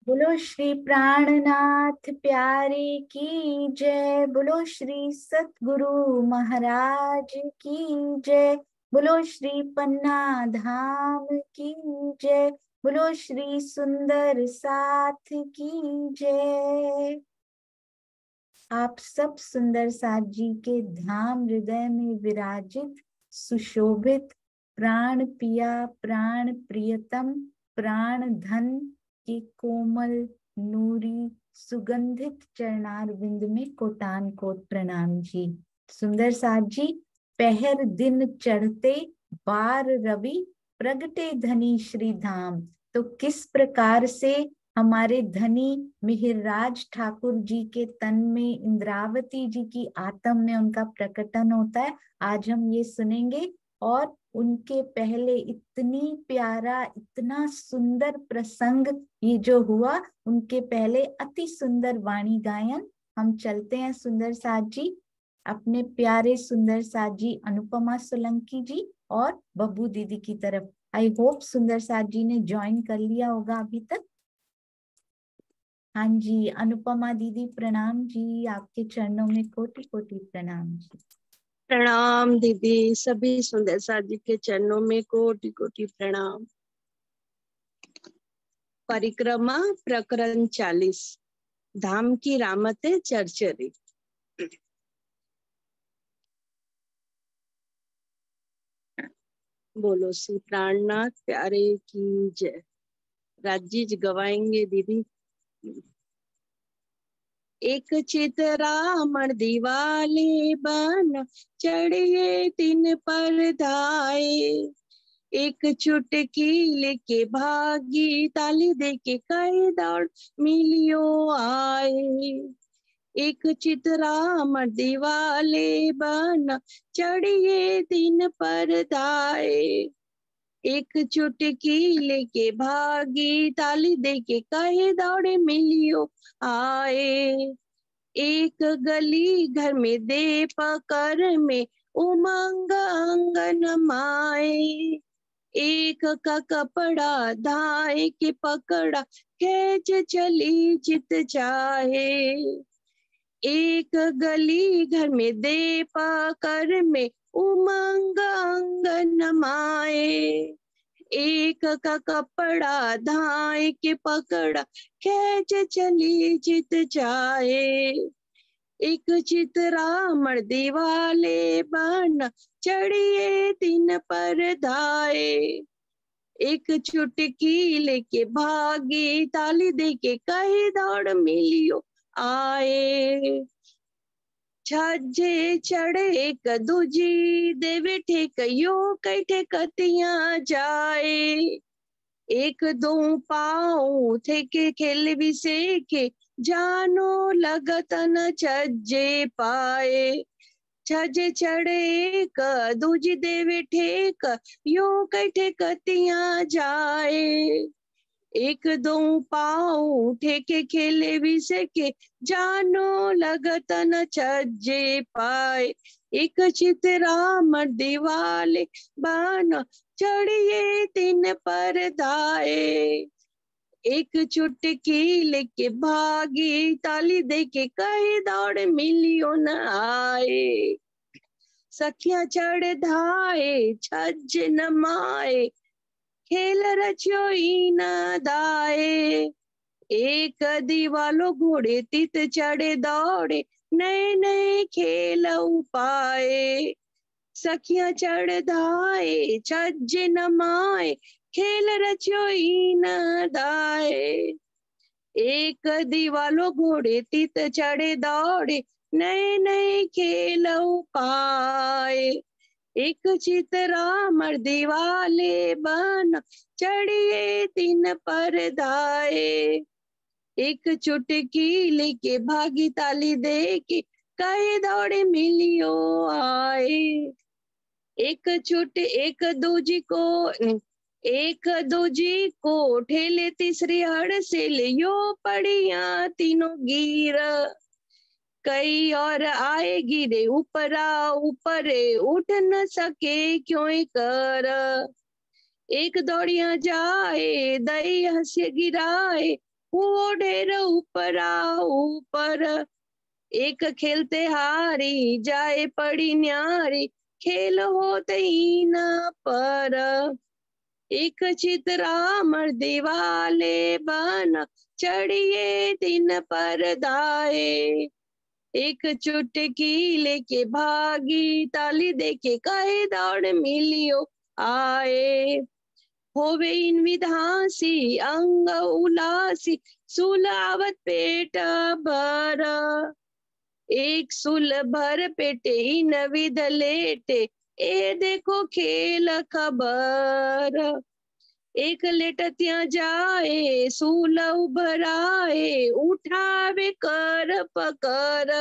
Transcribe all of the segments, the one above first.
बोलो श्री प्राणनाथ प्यारे की जय। बोलो श्री सतगुरु महाराज की जय। बोलो श्री पन्ना धाम की जय। बोलो श्री सुंदर साथ की जय। आप सब सुंदर साथ जी के धाम हृदय में विराजित सुशोभित प्राण पिया प्राण प्रियतम प्राण धन के कोमल नूरी सुगंधित चरणार विंद में कोटान कोट प्रणाम जी। सुंदर साथ जी, पहर दिन चढ़ते बार रवि प्रगटे धनी श्री धाम। तो किस प्रकार से हमारे धनी मिहिरराज ठाकुर जी के तन में इंद्रावती जी की आत्म में उनका प्रकटन होता है, आज हम ये सुनेंगे। और उनके पहले इतनी प्यारा इतना सुंदर प्रसंग ये जो हुआ, उनके पहले अति सुंदर वाणी गायन। हम चलते हैं सुंदर साथ जी, अपने प्यारे सुंदर साथ जी अनुपमा सोलंकी जी और बब्बू दीदी की तरफ। आई होप सुंदर साथ जी ने ज्वाइन कर लिया होगा अभी तक। हाँ जी, अनुपमा दीदी प्रणाम जी, आपके चरणों में कोटि कोटि प्रणाम जी। प्रणाम दीदी, सभी सुंदर साथ जी के चरणों में कोटि कोटि प्रणाम। परिक्रमा प्रकरण 40, धाम की रामते चरचरी। बोलो श्री प्राणनाथ प्यारे की जय। राज्य गवाएंगे दीदी। एक चित रामण दिवाले बन चढ़िए तिन पर धाये। एक चुटकी लेके भागी ताली दे के कई दौड़ मिलियो आए। एक चित रामण दिवाले बन चढ़िए तिन पर धाये। एक चुटकी लेके भागी ताली दे के कहे दौड़े मिलियो आए। एक गली घर में दे पकर में उमंग अंगन माए। एक का कपड़ा धाए के पकड़ा खेच चली जित चाहे। एक गली घर में दे पकर में उमंग अंगन माए। एक का कपड़ा धाए के पकड़ा खेच चली जित जाए। एक चित रामण दिवाले बन चढ़िए तिन पर धाए। एक चुटकी लेके भागी ताली दे के कहे दौड़ मिलियो आए। छज्जे चढ़े एक दूजी देवे ठेक यो कई ठेकतिया जाए। एक दो पाँव थे के खेल भी सेके जानो लगत न छज्जे पाए। छज्जे चढ़े एक दूजी देवे ठेक यो कई ठेकतिया जाए। एक दो पाँव उठे के खेले भी सके जानो लगत न छज्जे पाए। एक चित रामण दिवाले बन चढ़िए तिन पर धाए। एक चुटकी लेके भागी ताली दे के कहे दौड़ मिलियो न आए। सखिया चढ़ धाए छज्ज न माए खेल रचियो न दाए। एक दीवालो घोड़े तित चढ़े दौड़े नए नए खेल उपाए। सखिया चढ़ धाए छज्ज न माए खेल रचियो न दाए। एक दीवालो घोड़े तित चढ़े दौड़े नए नए खेल उपाए। एक चित रामण दिवाले बन चढ़िए तिन पर धाए। एक चुटकी लेके भागी ताली दे के कहे दौड़े मिलियो आए। एक दूजी को ठेले तीसरी हड़ से ले यो पड़िया तीनों गिर। कई और आए गिरे ऊपरा ऊपरे उठ न सके क्यों कर। एक दौड़िया जाए दई हंसे गिराए हुओ ढेर ऊपरा ऊपर। एक खेलते हारी जाए पड़ी न्यारी, खेल होते ही न पर। एक चितरामर दिवाले बना, चढ़िए दिन पर दाए। एक चुटकी लेके भागी, ताली देके कहे दौड़ मिलियो आए। होवे इन विधासी अंग उलासी, सुलावत पेट भर। एक सुल भर पेटे इन विध लेटे, ए देखो खेल खबर। एक लेटत्या जाए सूल उभराए, उठावे कर पकर।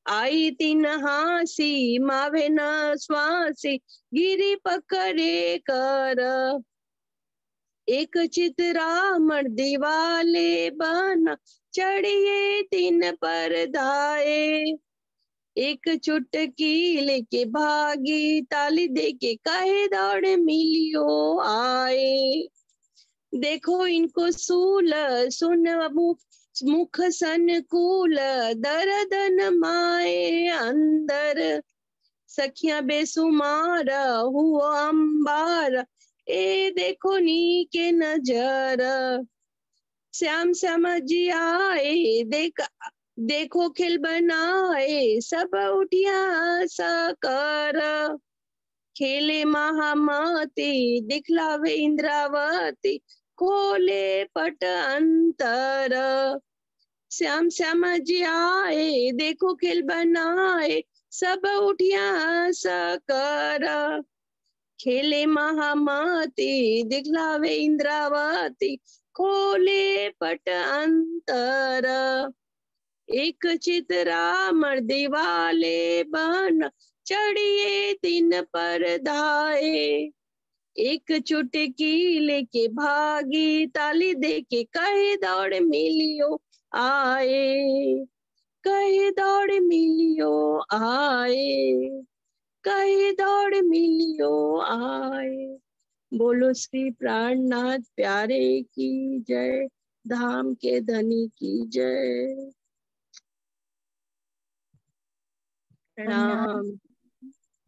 आई तीन हासी मावे न स्वासी, गिरी पकड़े कर। एक चितरामण दिवाले बना, चढ़िए तीन पर दाए। एक चुटकी लेके भागी, ताली देके कहे दौड़ मिलियो आए। देखो इनको सूल सुन मुख संकुल, दर्दन माए अंदर। सखिया बेसुमार हुआ अंबार, ए देखो नी के नजर। श्याम समझ आए देखो खिल बनाए, सब उठिया सकर। खेले महामती दिखलावे इंद्रावती, खोले पट अंतर। श्याम समझ आए देखो खिल बनाए, सब उठिया सकर। खेले महामती दिखलावे इंद्रावती, खोले पट अंतर। एक चितरामण दिवाले बना, चढ़िए तीन पर दाए। एक चुटकी लेके भागी, ताली देके कहे दौड़ मिलियो आए। कहे दौड़ मिलियो आए, कहे दौड़ मिलियो आए। बोलो श्री प्राणनाथ प्यारे की जय, धाम के धनी की जय। प्रणाम। प्रणाम।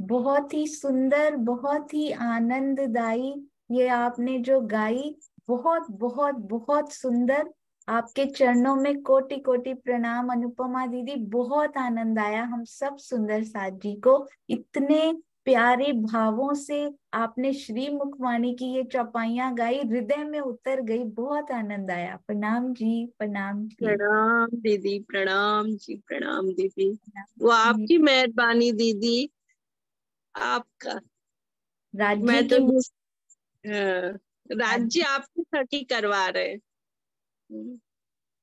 बहुत ही सुंदर, बहुत ही आनंददायी ये आपने जो गाई, बहुत बहुत बहुत सुंदर। आपके चरणों में कोटि कोटि प्रणाम अनुपमा दीदी। बहुत आनंद आया हम सब सुंदर साथ जी को। इतने प्यारे भावों से आपने श्री मुखवाणी की ये चौपाइयां गाई, हृदय में उतर गई। बहुत आनंद आया। प्रणाम जी, प्रणाम जी। प्रणाम दीदी, प्रणाम जी, प्रणाम दीदी। वो जी। आपकी मेहरबानी दीदी, आपका। राज्य मैं तो की। हाँ, राज्य आपके साथ ही करवा रहे हैं।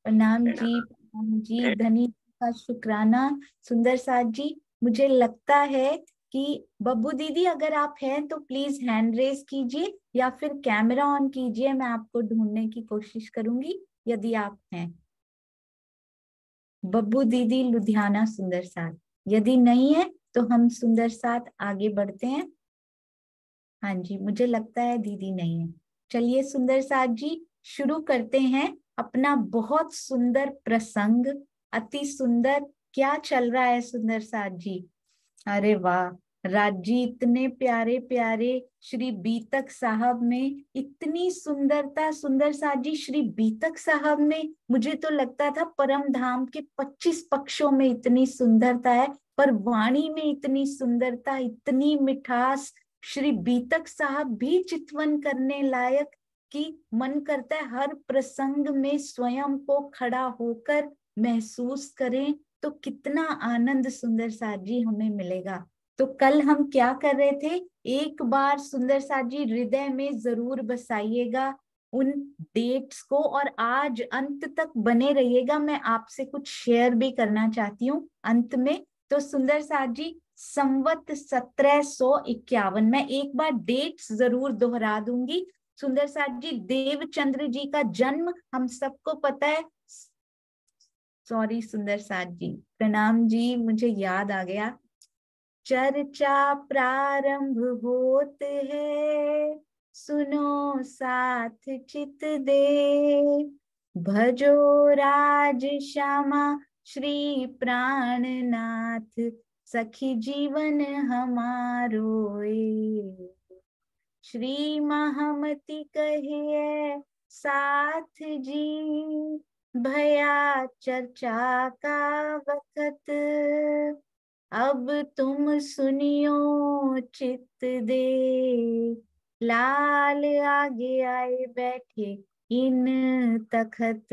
प्रणाम जी, प्रणाम। प्रणाम जी, धनी का शुक्राना। सुंदर साथ जी, मुझे लगता है कि बब्बू दीदी अगर आप हैं तो प्लीज हैंड रेस कीजिए या फिर कैमरा ऑन कीजिए। मैं आपको ढूंढने की कोशिश करूंगी यदि आप हैं। बब्बू दीदी लुधियाना सुंदर साथ, यदि नहीं है तो हम सुंदर साथ आगे बढ़ते हैं। हाँ जी, मुझे लगता है दीदी नहीं है। चलिए सुंदर साथ जी, शुरू करते हैं अपना बहुत सुंदर प्रसंग। अति सुंदर। क्या चल रहा है सुंदर साथ जी? अरे वाह, राजी इतने प्यारे प्यारे श्री बीतक साहब में इतनी सुंदरता। सुंदर साथ जी, श्री बीतक साहब में मुझे तो लगता था परम धाम के 25 पक्षों में इतनी सुंदरता है, पर वाणी में इतनी सुंदरता, इतनी मिठास। श्री बीतक साहब भी चितवन करने लायक, कि मन करता है हर प्रसंग में स्वयं को खड़ा होकर महसूस करें तो कितना आनंद सुंदर साथ जी हमें मिलेगा। तो कल हम क्या कर रहे थे, एक बार सुंदर साथ जी हृदय में जरूर बसाइएगा उन डेट्स को, और आज अंत तक बने रहिएगा। मैं आपसे कुछ शेयर भी करना चाहती हूँ अंत में। तो सुंदर साथ जी, संवत 1751, मैं एक बार डेट्स जरूर दोहरा दूंगी। सुंदर साथ जी, देवचंद्र जी का जन्म हम सबको पता है। सॉरी सुंदर साथ जी, प्रणाम जी, मुझे याद आ गया। चर्चा प्रारंभ होत है, सुनो साथ चित दे। भजो राज श्यामा श्री प्राणनाथ, सखी जीवन हमारोए। श्री महामति कहिए साथ जी, भया चर्चा का वक्त, अब तुम सुनियो चित्त दे। लाल आगे आए बैठे इन तखत,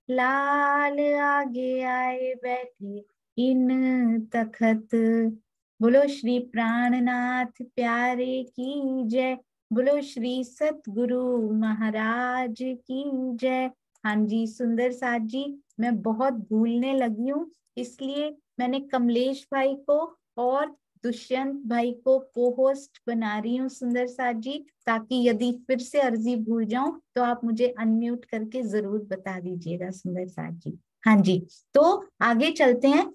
लाल आगे आए बैठे इन तखत। बोलो श्री प्राणनाथ प्यारे की जय, बोलो श्री सतगुरु महाराज की जय। हाँ जी सुंदर साथ जी, मैं बहुत भूलने लगी हूँ, इसलिए मैंने कमलेश भाई को और दुष्यंत भाई को को होस्ट बना रही हूँ सुंदर साथ जी, ताकि यदि फिर से अर्जी भूल जाऊं तो आप मुझे अनम्यूट करके जरूर बता दीजिएगा सुंदर साथ जी। हाँ जी, तो आगे चलते हैं।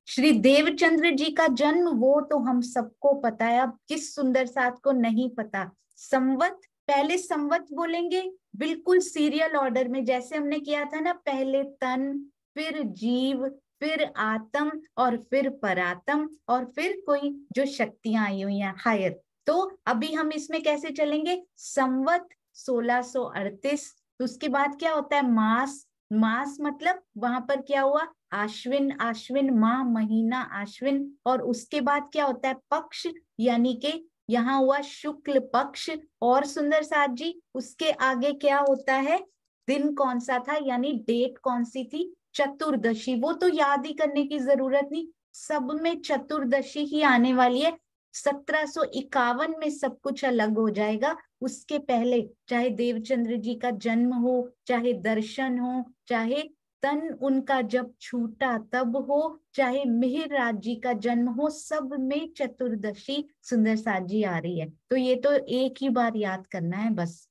श्री देवचंद्र जी का जन्म वो तो हम सबको पता है, अब किस सुंदर साथ को नहीं पता। संवत, पहले संवत बोलेंगे बिल्कुल सीरियल ऑर्डर में, जैसे हमने किया था ना, पहले तन, फिर जीव, फिर आत्म, और फिर परात्म, और फिर कोई जो शक्तियां आई हुई हैं हायर। तो अभी हम इसमें कैसे चलेंगे, संवत 1638, तो उसके बाद क्या होता है मास, मास मतलब वहां पर क्या हुआ आश्विन, आश्विन माह महीना आश्विन, और उसके बाद क्या होता है पक्ष, यानी कि यहाँ हुआ शुक्ल पक्ष। और सुंदर साथ जी उसके आगे क्या होता है, दिन कौन सा था, यानी डेट कौन सी थी, चतुर्दशी। वो तो याद ही करने की जरूरत नहीं, सब में चतुर्दशी ही आने वाली है। 1751 में सब कुछ अलग हो जाएगा, उसके पहले चाहे देवचंद्र जी का जन्म हो, चाहे दर्शन हो, चाहे तन उनका जब छूटा तब हो, चाहे मिहिर राज जी का जन्म हो, सब में चतुर्दशी सुंदर साथ जी आ रही है। तो ये तो एक ही बार याद करना है बस।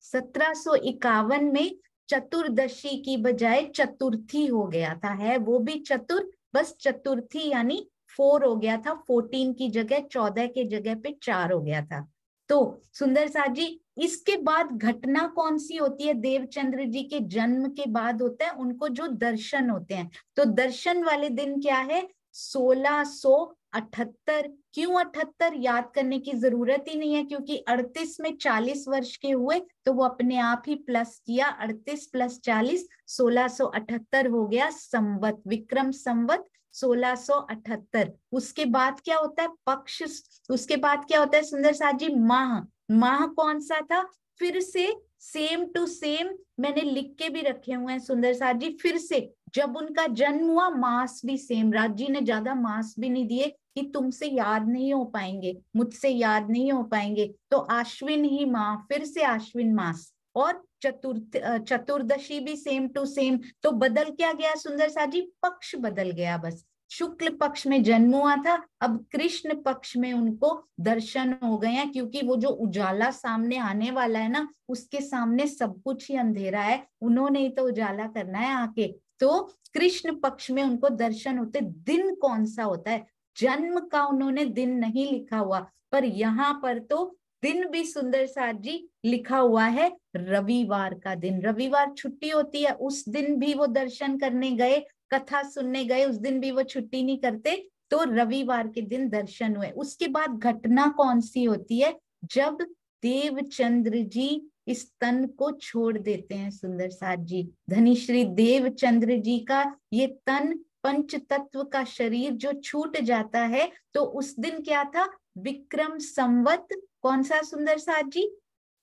1751 में चतुर्दशी की बजाय चतुर्थी हो गया था, है वो भी चतुर, बस चतुर्थी यानी 4 हो गया था, 14 की जगह 14 के जगह पे 4 हो गया था। तो सुंदर साथ जी इसके बाद घटना कौन सी होती है, देवचंद्र जी के जन्म के बाद होता है उनको जो दर्शन होते हैं। तो दर्शन वाले दिन क्या है, 1678। क्यों 78, याद करने की जरूरत ही नहीं है, क्योंकि 38 में 40 वर्ष के हुए तो वो अपने आप ही प्लस किया, 38 + 40 1678 हो गया संवत, विक्रम संवत 1678। उसके बाद क्या होता है पक्ष, उसके बाद क्या होता है सुंदर साथ जी माह, माह कौन सा था, फिर से सेम टू सेम मैंने लिख के भी रखे हुए हैं सुंदर साथ जी, फिर से जब उनका जन्म हुआ मास भी सेम, राज जी ने ज्यादा मास भी नहीं दिए कि तुमसे याद नहीं हो पाएंगे, मुझसे याद नहीं हो पाएंगे, तो आश्विन ही माह, फिर से आश्विन मास, और चतुर्दशी भी सेम टू सेम। तो बदल क्या गया सुंदर साथ जी, पक्ष बदल गया बस, शुक्ल पक्ष में जन्म हुआ था, अब कृष्ण पक्ष में उनको दर्शन हो गए हैं, क्योंकि वो जो उजाला सामने आने वाला है ना, उसके सामने सब कुछ ही अंधेरा है, उन्होंने ही तो उजाला करना है आके। तो कृष्ण पक्ष में उनको दर्शन होते, दिन कौन सा होता है, जन्म का उन्होंने दिन नहीं लिखा हुआ, पर यहाँ पर तो दिन भी सुंदर साथ जी लिखा हुआ है, रविवार का दिन, रविवार छुट्टी होती है, उस दिन भी वो दर्शन करने गए, कथा सुनने गए, उस दिन भी वो छुट्टी नहीं करते, तो रविवार के दिन दर्शन हुए। उसके बाद घटना कौन सी होती है, जब देवचंद्र जी इस तन को छोड़ देते हैं सुंदर साथ जी, धनी श्री देवचंद्र जी का ये तन पंच तत्व का शरीर जो छूट जाता है, तो उस दिन क्या था, विक्रम संवत कौन सा सुंदर साथ जी,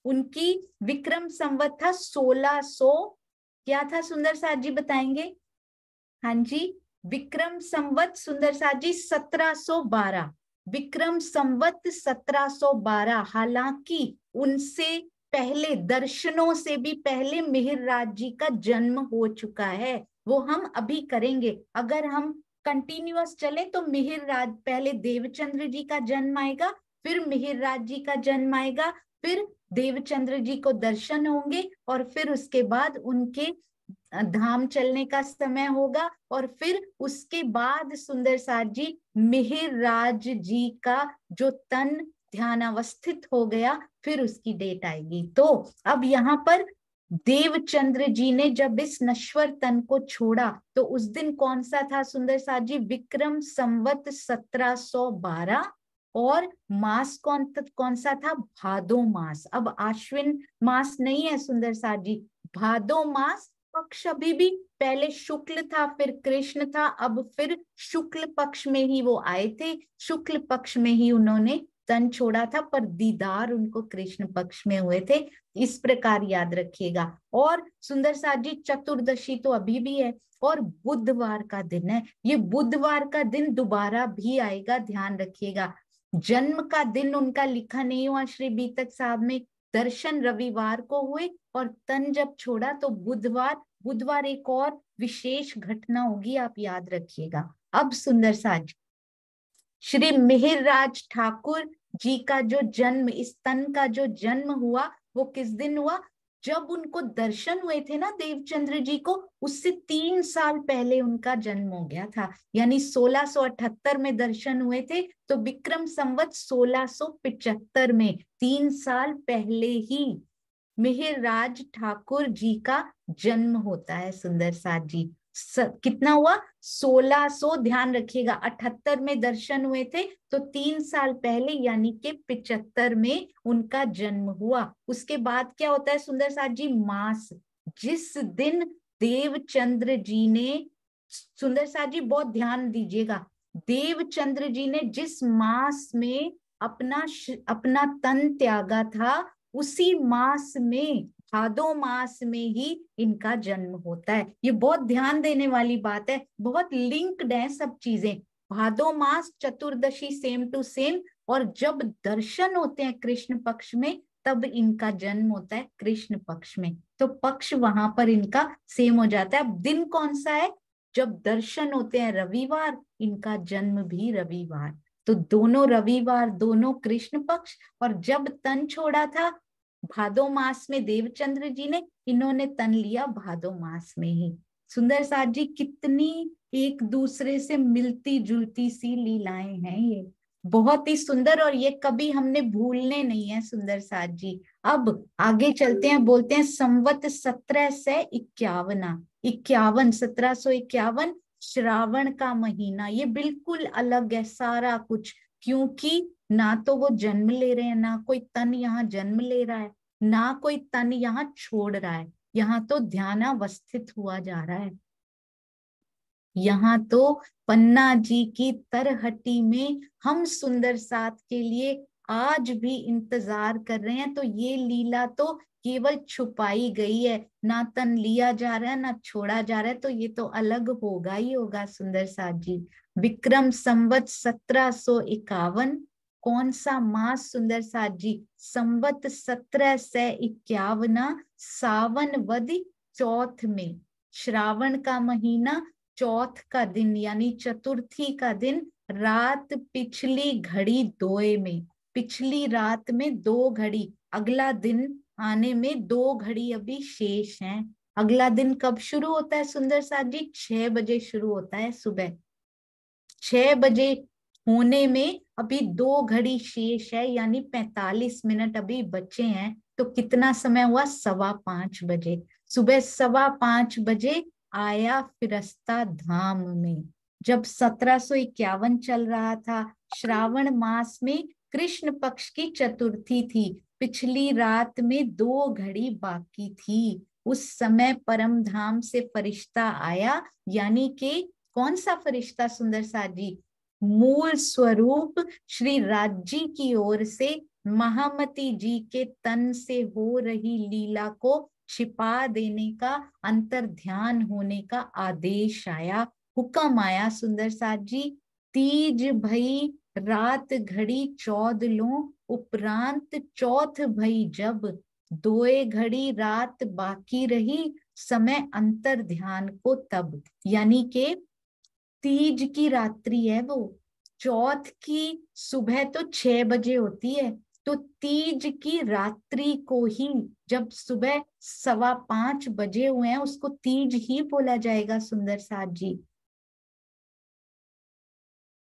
उनकी विक्रम संवत था 1600, क्या था सुंदर साथ जी बताएंगे। हाँ जी, विक्रम संवत सुंदर साथ जी 1712, विक्रम संवत 1712। हालांकि उनसे पहले, दर्शनों से भी पहले मिहिर राज जी का जन्म हो चुका है, वो हम अभी करेंगे। अगर हम कंटिन्यूअस चले तो मिहिर राज, पहले देवचंद्र जी का जन्म आएगा, फिर मिहिर राज जी का जन्म आएगा, फिर देवचंद्र जी को दर्शन होंगे, और फिर उसके बाद उनके धाम चलने का समय होगा, और फिर उसके बाद सुंदर साथ जी मिहिर राज जी का जो तन ध्यान अवस्थित हो गया, फिर उसकी डेट आएगी। तो अब यहाँ पर देवचंद्र जी ने जब इस नश्वर तन को छोड़ा तो उस दिन कौन सा था सुंदर साथ जी? विक्रम संवत 1712। और मास कौन सा था? भादो मास। अब आश्विन मास नहीं है सुंदर साथ जी, भादो मास। पक्ष अभी भी पहले शुक्ल था, फिर कृष्ण था, अब फिर शुक्ल पक्ष में ही वो आए थे, शुक्ल पक्ष में ही उन्होंने तन छोड़ा था, पर दीदार उनको कृष्ण पक्ष में हुए थे। इस प्रकार याद रखिएगा। और सुंदर साथ जी चतुर्दशी तो अभी भी है, और बुधवार का दिन है। ये बुधवार का दिन दोबारा भी आएगा, ध्यान रखिएगा। जन्म का दिन उनका लिखा नहीं हुआ श्री बीतक साहब में। दर्शन रविवार को हुए और तन जब छोड़ा तो बुधवार। बुधवार एक और विशेष घटना होगी, आप याद रखिएगा। अब सुंदर साथ जी, श्री मिहिरराज ठाकुर जी का जो जन्म, इस तन का जो जन्म हुआ, वो किस दिन हुआ? जब उनको दर्शन हुए थे ना देवचंद्र जी को, उससे 3 साल पहले उनका जन्म हो गया था। यानी 1678 में दर्शन हुए थे, तो विक्रम संवत 1675 में, 3 साल पहले ही मिहिरराज ठाकुर जी का जन्म होता है सुंदर साथ जी। कितना हुआ? 1600, ध्यान रखिएगा, 78 में दर्शन हुए थे, तो 3 साल पहले यानी कि 75 में उनका जन्म हुआ। उसके बाद क्या होता है सुंदर साथ जी? मास। जिस दिन देवचंद्र जी ने, सुंदर साथ जी बहुत ध्यान दीजिएगा, देवचंद्र जी ने जिस मास में अपना तन त्यागा था, उसी मास में, भादो मास में ही इनका जन्म होता है। ये बहुत ध्यान देने वाली बात है, बहुत लिंक्ड है सब चीजें। भादो मास, चतुर्दशी सेम टू सेम, और जब दर्शन होते हैं कृष्ण पक्ष में, तब इनका जन्म होता है कृष्ण पक्ष में, तो पक्ष वहां पर इनका सेम हो जाता है। अब दिन कौन सा है? जब दर्शन होते हैं रविवार, इनका जन्म भी रविवार, तो दोनों रविवार, दोनों कृष्ण पक्ष। और जब तन छोड़ा था भादो मास में देवचंद्र जी ने, इन्होंने तन लिया भादो मास में ही। सुंदर साथ जी कितनी एक दूसरे से मिलती जुलती सी लीलाएं हैं ये, बहुत ही सुंदर, और ये कभी हमने भूलने नहीं है सुंदर साथ जी। अब आगे चलते हैं, बोलते हैं संवत 1751, 1751 श्रावण का महीना। ये बिल्कुल अलग है सारा कुछ, क्योंकि ना तो वो जन्म ले रहे हैं, ना कोई तन यहाँ जन्म ले रहा है, ना कोई तन यहाँ छोड़ रहा है, यहाँ तो ध्यानावस्थित हुआ जा रहा है। यहाँ तो पन्ना जी की तरहटी में हम सुंदर साथ के लिए आज भी इंतजार कर रहे हैं। तो ये लीला तो केवल छुपाई गई है, ना तन लिया जा रहा है ना छोड़ा जा रहा है, तो ये तो अलग होगा ही होगा सुंदर साथ जी। विक्रम संवत 1751, कौन सा मास सुंदर साथ जी? संवत 1751 सावन वद चौथ में, श्रावण का महीना, चौथ का दिन यानी चतुर्थी का दिन, रात पिछली घड़ी 2 में, पिछली रात में 2 घड़ी, अगला दिन आने में 2 घड़ी अभी शेष हैं। अगला दिन कब शुरू होता है सुंदर साथ जी? 6 बजे शुरू होता है सुबह, 6 बजे होने में अभी 2 घड़ी शेष है, यानी 45 मिनट अभी बचे हैं। तो कितना समय हुआ? 5:15 बजे, सुबह 5:15 बजे आया फिरस्ता धाम में। जब 1751 चल रहा था, श्रावण मास में कृष्ण पक्ष की चतुर्थी थी, पिछली रात में 2 घड़ी बाकी थी, उस समय परम धाम से फरिश्ता आया, यानी कि कौन सा फरिश्ता सुंदर साथ जी? मूल स्वरूप श्री राज्जी की ओर से महामती जी के तन से हो रही लीला को छिपा देने का, अंतर ध्यान होने का आदेश आया, हुक्म आया सुंदर साथ जी। तीज भई रात घड़ी 14 उपरांत चौथ भई जब, 2 घड़ी रात बाकी रही समय अंतर ध्यान को तब। यानी के तीज की रात्रि है वो, चौथ की सुबह तो 6 बजे होती है, तो तीज की रात्रि को ही, जब सुबह 5:15 बजे हुए हैं, उसको तीज ही बोला जाएगा सुंदर साथ जी।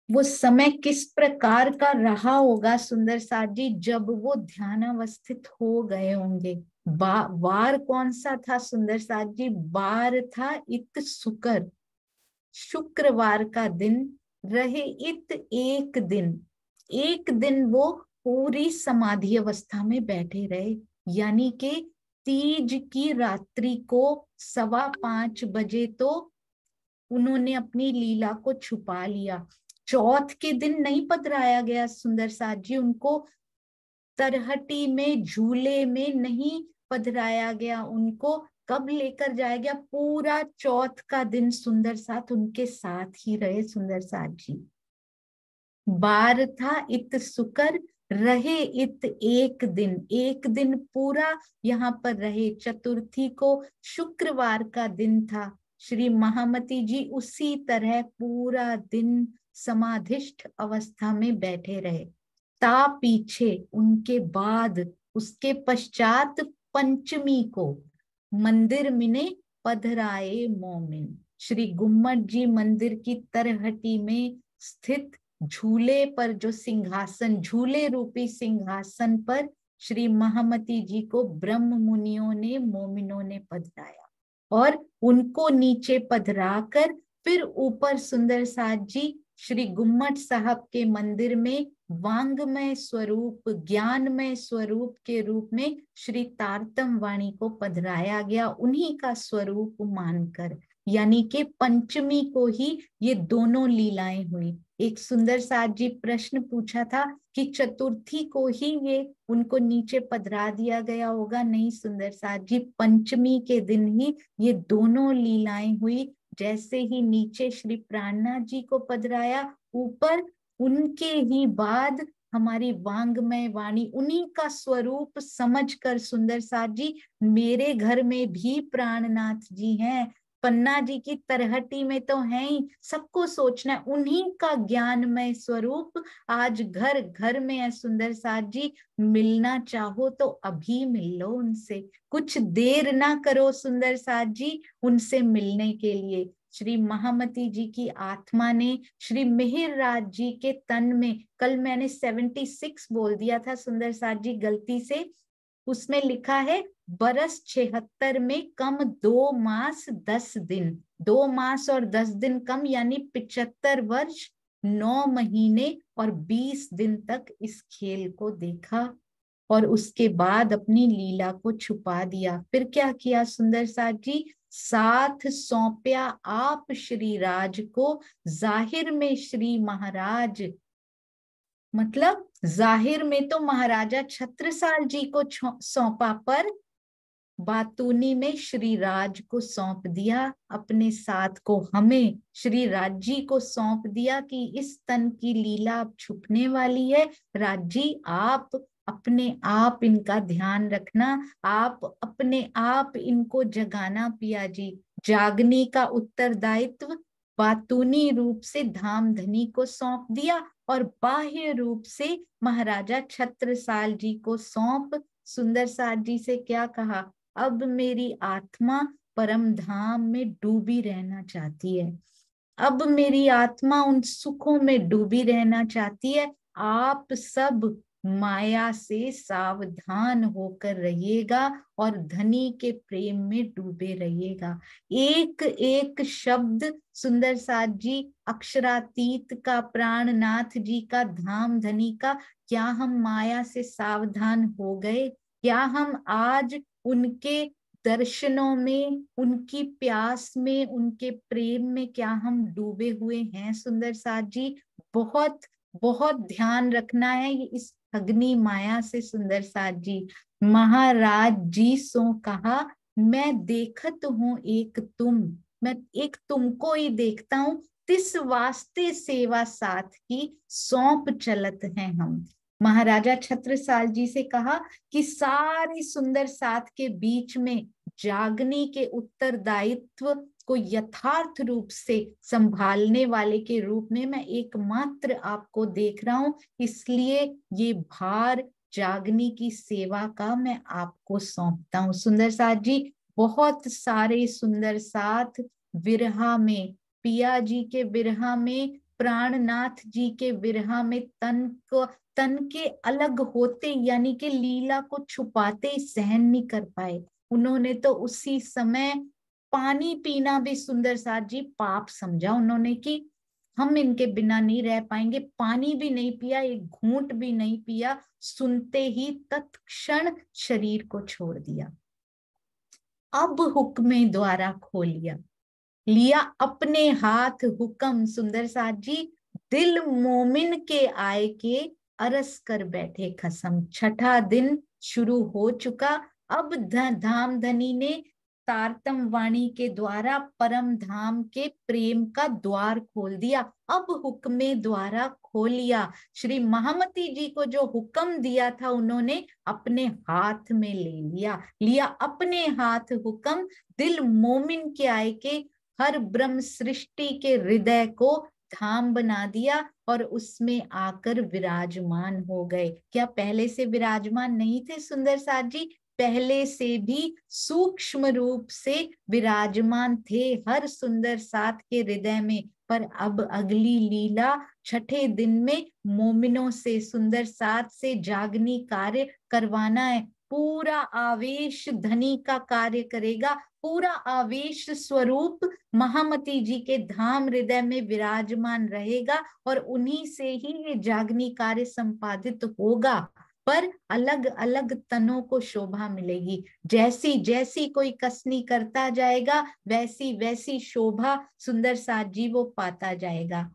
वो समय किस प्रकार का रहा होगा सुंदर साथ जी, जब वो ध्यानावस्थित हो गए होंगे। वार कौन सा था सुंदर साथ जी? वार था इत शुक्र, शुक्रवार का दिन रहे इत एक दिन। एक दिन वो पूरी समाधि अवस्था में बैठे रहे, यानी कि तीज की रात्रि को 5:15 तो उन्होंने अपनी लीला को छुपा लिया। चौथ के दिन नहीं पधराया गया सुंदर साथ जी, उनको तरहटी में झूले में नहीं पधराया गया। उनको कब लेकर जाया गया? पूरा चौथ का दिन सुंदर साथ उनके साथ ही रहे सुंदर साथ जी। बार था इत सुकर रहे इत एक दिन, एक दिन पूरा यहाँ पर रहे। चतुर्थी को शुक्रवार का दिन था। श्री महामती जी उसी तरह पूरा दिन समाधिष्ठ अवस्था में बैठे रहे। ता पीछे उनके बाद उसके पश्चात पंचमी को मंदिर में पधराए मोमिन। श्री गुम्मट जी मंदिर की तरहटी में स्थित झूले पर जो सिंहासन, झूले रूपी सिंहासन पर श्री महामती जी को ब्रह्म मुनियों ने, मोमिनों ने पधराया और उनको नीचे पधराकर फिर ऊपर सुंदर साथ जी श्री गुम्मट साहब के मंदिर में वांगमय स्वरूप, ज्ञानमय स्वरूप के रूप में श्री तारतम वाणी को पधराया गया, उन्हीं का स्वरूप मानकर। यानी कि पंचमी को ही ये दोनों लीलाएं हुई। एक सुंदर साथ जी प्रश्न पूछा था कि चतुर्थी को ही ये उनको नीचे पधरा दिया गया होगा। नहीं सुंदर साथ जी, पंचमी के दिन ही ये दोनों लीलाएं हुई। जैसे ही नीचे श्री प्राणनाथ जी को पधराया, ऊपर उनके ही बाद हमारी वांगमय वाणी, उन्हीं का स्वरूप समझकर सुंदर साथ जी, मेरे घर में भी प्राणनाथ जी हैं, पन्ना जी की तरहटी में तो है ही, सबको सोचना है उन्हीं का ज्ञानमय स्वरूप आज घर घर में है सुंदर साथ जी। मिलना चाहो तो अभी मिल लो उनसे, कुछ देर ना करो सुंदर साथ जी उनसे मिलने के लिए। श्री महामती जी की आत्मा ने श्री मिहिर राज जी के तन में, कल मैंने 76 बोल दिया था सुंदर साथ जी गलती से, उसमें लिखा है बरस 76 में कम 2 मास 10 दिन, 2 मास और 10 दिन कम, यानी 75 वर्ष 9 महीने और 20 दिन तक इस खेल को देखा और उसके बाद अपनी लीला को छुपा दिया। फिर क्या किया सुंदर साथ जी? साथ सौंपया आप श्री राज को, जाहिर में श्री महाराज, मतलब जाहिर में तो महाराजा छत्रसाल जी को सौंपा, पर बातूनी में श्री राज को सौंप दिया, अपने साथ को हमें श्री राज जी को सौंप दिया कि इस तन की लीला अब छुपने वाली है। राज जी आप अपने आप इनका ध्यान रखना, आप अपने आप इनको जगाना पिया जी। जागने का उत्तरदायित्व बातूनी रूप से धामधनी को सौंप दिया और बाह्य रूप से महाराजा छत्रसाल जी को सौंप सुंदर साथ जी से क्या कहा? अब मेरी आत्मा परम धाम में डूबी रहना चाहती है, अब मेरी आत्मा उन सुखों में डूबी रहना चाहती है। आप सब माया से सावधान होकर रहिएगा और धनी के प्रेम में डूबे रहिएगा। एक एक शब्द सुंदर साथ जी अक्षरातीत का, प्राणनाथ जी का, धाम धनी का, क्या हम माया से सावधान हो गए? क्या हम आज उनके दर्शनों में, उनकी प्यास में, उनके प्रेम में क्या हम डूबे हुए हैं सुंदर साथ जी? बहुत बहुत ध्यान रखना है इस अग्नि माया से सुंदर साथ जी। महाराज जी सो कहा, मैं देखत हूँ एक तुम, मैं एक तुमको ही देखता हूँ, तिस वास्ते सेवा साथ की सौंप चलत हैं हम। महाराजा छत्रसाल जी से कहा कि सारी सुंदर साथ के बीच में जागने के उत्तरदायित्व को यथार्थ रूप से संभालने वाले के रूप में मैं एकमात्र आपको देख रहा हूं, इसलिए ये भार जागने की सेवा का मैं आपको सौंपता हूँ। सुंदर साथ जी बहुत सारे सुंदर साथ विरहा में, पिया जी के विरहा में प्राणनाथ जी के विरह में तन के अलग होते यानी कि लीला को छुपाते सहन नहीं कर पाए। उन्होंने तो उसी समय पानी पीना भी सुंदर साथ जी पाप समझा उन्होंने कि हम इनके बिना नहीं रह पाएंगे। पानी भी नहीं पिया, एक घूंट भी नहीं पिया, सुनते ही तत्क्षण शरीर को छोड़ दिया। अब हुक्मे द्वारा खोलिया, लिया अपने हाथ हुक्म सुंदर साथ जी, दिल मोमिन के आए के अरस कर बैठे खसम। छठा दिन शुरू हो चुका। अब धाम धनी ने तारतम वाणी के द्वारा परम धाम के प्रेम का द्वार खोल दिया। अब हुक्मे द्वारा खोलिया, श्री महामती जी को जो हुक्म दिया था उन्होंने अपने हाथ में ले लिया। लिया अपने हाथ हुक्म, दिल मोमिन के आए के हर ब्रह्म सृष्टि के हृदय को धाम बना दिया और उसमें आकर विराजमान हो गए। क्या पहले से विराजमान नहीं थे सुंदर साथ जी? पहले से भी सूक्ष्म रूप से विराजमान थे हर सुंदर साथ के हृदय में। पर अब अगली लीला छठे दिन में मोमिनों से, सुंदर साथ से जागनी कार्य करवाना है। पूरा आवेश धनी का कार्य करेगा, पूरा आवेश स्वरूप महामती जी के धाम हृदय में विराजमान रहेगा और उन्हीं से ही ये जागनी कार्य संपादित होगा। पर अलग अलग तनों को शोभा मिलेगी। जैसी जैसी कोई कसनी करता जाएगा वैसी वैसी शोभा सुंदर साथ जी वो पाता जाएगा।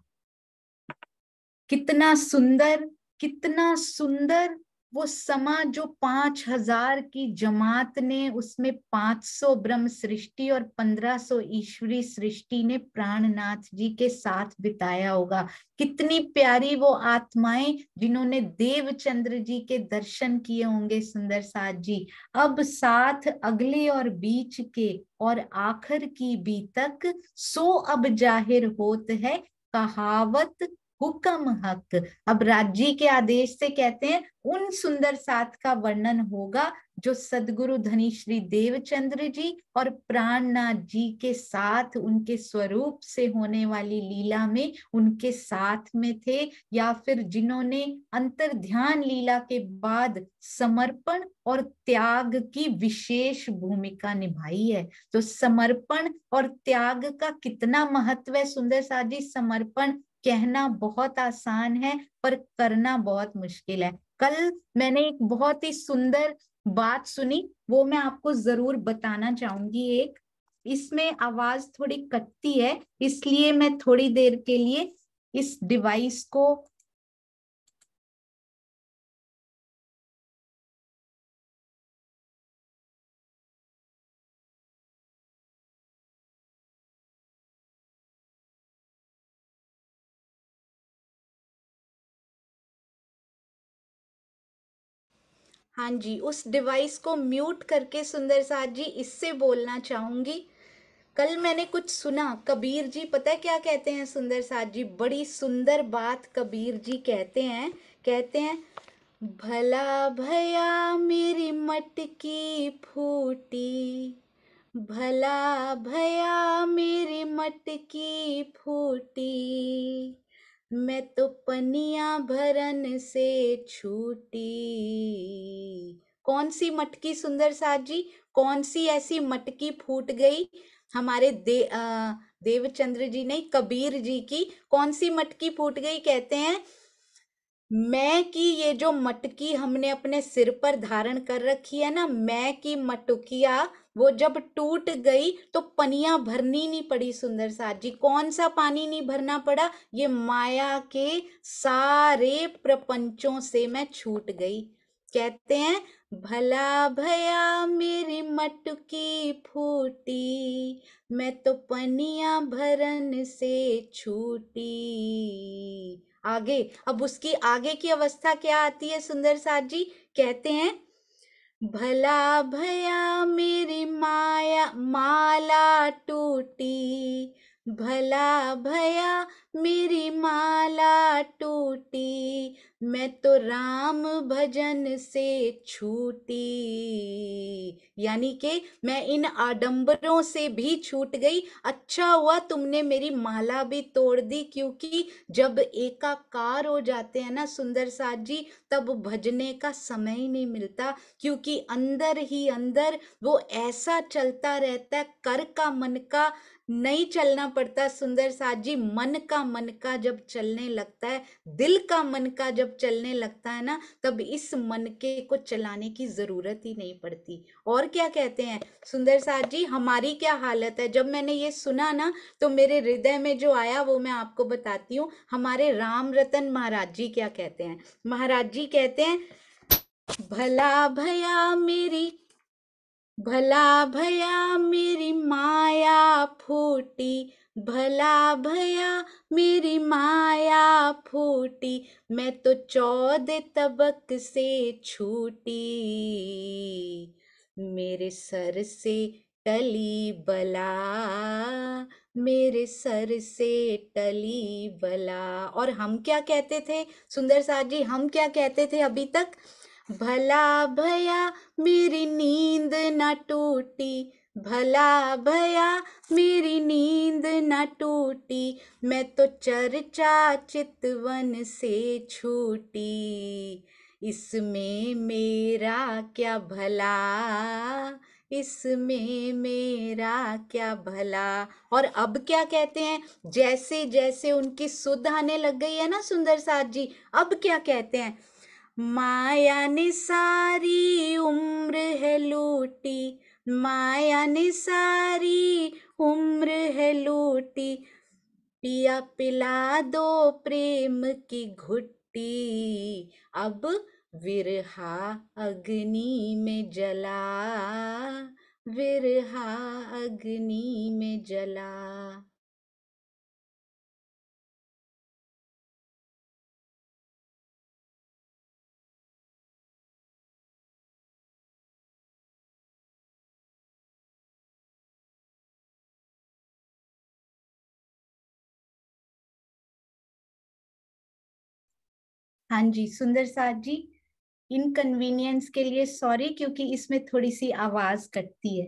कितना सुंदर, कितना सुंदर वो समा जो 5000 की जमात ने, उसमें 500 ब्रह्म सृष्टि और 1500 ईश्वरी सृष्टि ने प्राणनाथ जी के साथ बिताया होगा। कितनी प्यारी वो आत्माएं जिन्होंने देवचंद्र जी के दर्शन किए होंगे सुंदर साथ जी। अब साथ अगले और बीच के और आखिर की भी तक सो अब जाहिर होत है कहावत हुक्म हक। अब राज्य के आदेश से कहते हैं उन सुंदर साथ का वर्णन होगा जो सदगुरु धनी श्री देवचंद्र जी और प्राणनाथ जी के साथ उनके स्वरूप से होने वाली लीला में उनके साथ में थे, या फिर जिन्होंने अंतर ध्यान लीला के बाद समर्पण और त्याग की विशेष भूमिका निभाई है। तो समर्पण और त्याग का कितना महत्व है सुंदर साथ जी। समर्पण कहना बहुत आसान है पर करना बहुत मुश्किल है। कल मैंने एक बहुत ही सुंदर बात सुनी, वो मैं आपको जरूर बताना चाहूंगी। एक इसमें आवाज थोड़ी कटती है, इसलिए मैं थोड़ी देर के लिए इस डिवाइस को हाँ जी, उस डिवाइस को म्यूट करके सुंदर साथ जी इससे बोलना चाहूंगी। कल मैंने कुछ सुना, कबीर जी पता है क्या कहते हैं सुंदर साथ जी? बड़ी सुंदर बात कबीर जी कहते हैं भला भया मेरी मटकी फूटी, भला भया मेरी मटकी फूटी, मैं तो पनिया भरन से छूटी। कौन सी मटकी सुंदर साथ जी? कौन सी ऐसी मटकी फूट गई? हमारे देवचंद्र जी नहीं, कबीर जी की कौन सी मटकी फूट गई? कहते हैं मैं की ये जो मटकी हमने अपने सिर पर धारण कर रखी है ना, मैं की मटकिया वो जब टूट गई तो पनिया भरनी नहीं पड़ी सुंदर साथ जी। कौन सा पानी नहीं भरना पड़ा? ये माया के सारे प्रपंचों से मैं छूट गई। कहते हैं भला भया मेरी मटकी फूटी, मैं तो पनिया भरन से छूटी। आगे, अब उसकी आगे की अवस्था क्या आती है सुंदर साथ जी? कहते हैं भला भया मेरी माया माला टूटी, भला भया मेरी माला टूटी, मैं तो राम भजन से छूटी, यानी कि मैं इन आडंबरों से भी छूट गई। अच्छा हुआ तुमने मेरी माला भी तोड़ दी, क्योंकि जब एकाकार हो जाते हैं ना सुंदर साथ जी, तब भजने का समय ही नहीं मिलता, क्योंकि अंदर ही अंदर वो ऐसा चलता रहता है, कर का मन का नहीं चलना पड़ता सुंदर साथ जी। मन का जब चलने लगता है, दिल का मन का जब चलने लगता है ना, तब इस मन के को चलाने की जरूरत ही नहीं पड़ती। और क्या कहते हैं सुंदर साथ जी, हमारी क्या हालत है। जब मैंने ये सुना ना, तो मेरे हृदय में जो आया वो मैं आपको बताती हूँ। हमारे राम रतन महाराज जी क्या कहते हैं। महाराज जी कहते हैं, भला भया मेरी, भला भया मेरी माया फूटी, भला भया मेरी माया फूटी, मैं तो 14 तबक से छूटी, मेरे सर से टली बला, मेरे सर से टली बला। और हम क्या कहते थे सुंदर साथ जी, हम क्या कहते थे अभी तक, भला भया मेरी नींद न टूटी, भला भया मेरी नींद न टूटी, मैं तो चर्चा चितवन से छूटी, इसमें मेरा क्या भला, इसमें मेरा क्या भला। और अब क्या कहते हैं, जैसे जैसे उनकी सुध आने लग गई है ना सुंदर साथ जी, अब क्या कहते हैं, माया ने सारी उम्र है लूटी, माया ने सारी उम्र है लूटी, पिया पिला दो प्रेम की घुट्टी, अब विरहा अग्नि में जला, विरहा अग्नि में जला। हाँ जी सुंदर साथ जी, इनकन्वीनियंस के लिए सॉरी, क्योंकि इसमें थोड़ी सी आवाज कटती है।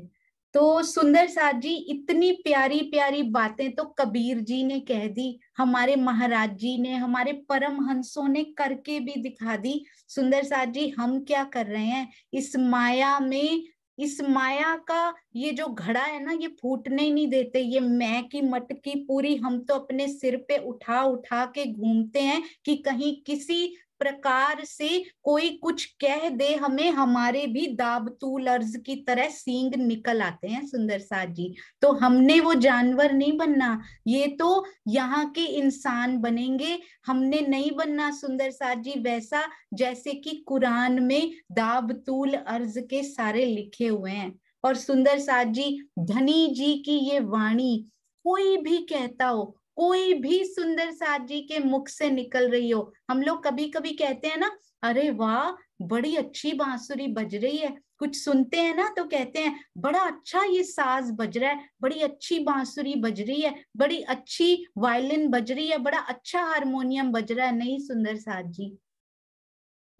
तो सुंदर साथ जी, इतनी प्यारी प्यारी बातें तो कबीर जी ने कह दी, हमारे महाराज जी ने, हमारे परम हंसों ने करके भी दिखा दी। सुंदर साथ जी, हम क्या कर रहे हैं इस माया में, इस माया का ये जो घड़ा है ना, ये फूटने ही नहीं देते। ये मैं की मटकी पूरी हम तो अपने सिर पे उठा उठा के घूमते हैं, कि कहीं किसी प्रकार से कोई कुछ कह दे हमें, हमारे भी दाबतूल अर्ज की तरह सींग निकल आते हैं सुंदर साथ जी। तो हमने वो जानवर नहीं बनना, ये तो यहाँ के इंसान बनेंगे। हमने नहीं बनना सुंदर साथ जी वैसा, जैसे कि कुरान में दाबतूल अर्ज के सारे लिखे हुए हैं। और सुंदर साथ जी, धनी जी की ये वाणी कोई भी कहता हो, कोई भी सुंदर साथ जी के मुख से निकल रही हो, हम लोग कभी कभी कहते हैं ना, अरे वाह बड़ी अच्छी बांसुरी बज रही है, कुछ सुनते हैं ना तो कहते हैं बड़ा अच्छा ये साज बज रहा है, बड़ी अच्छी बांसुरी बज रही है, बड़ी अच्छी वायलिन बज रही है, बड़ा अच्छा हारमोनियम बज रहा है। नहीं सुंदर साथ जी,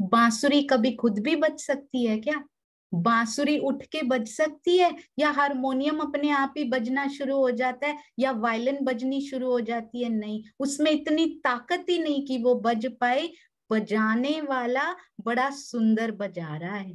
बांसुरी कभी खुद भी बज सकती है क्या? बांसुरी उठ के बज सकती है, या हारमोनियम अपने आप ही बजना शुरू हो जाता है, या वायलिन बजनी शुरू हो जाती है? नहीं, उसमें इतनी ताकत ही नहीं कि वो बज पाए। बजाने वाला बड़ा सुंदर बजा रहा है,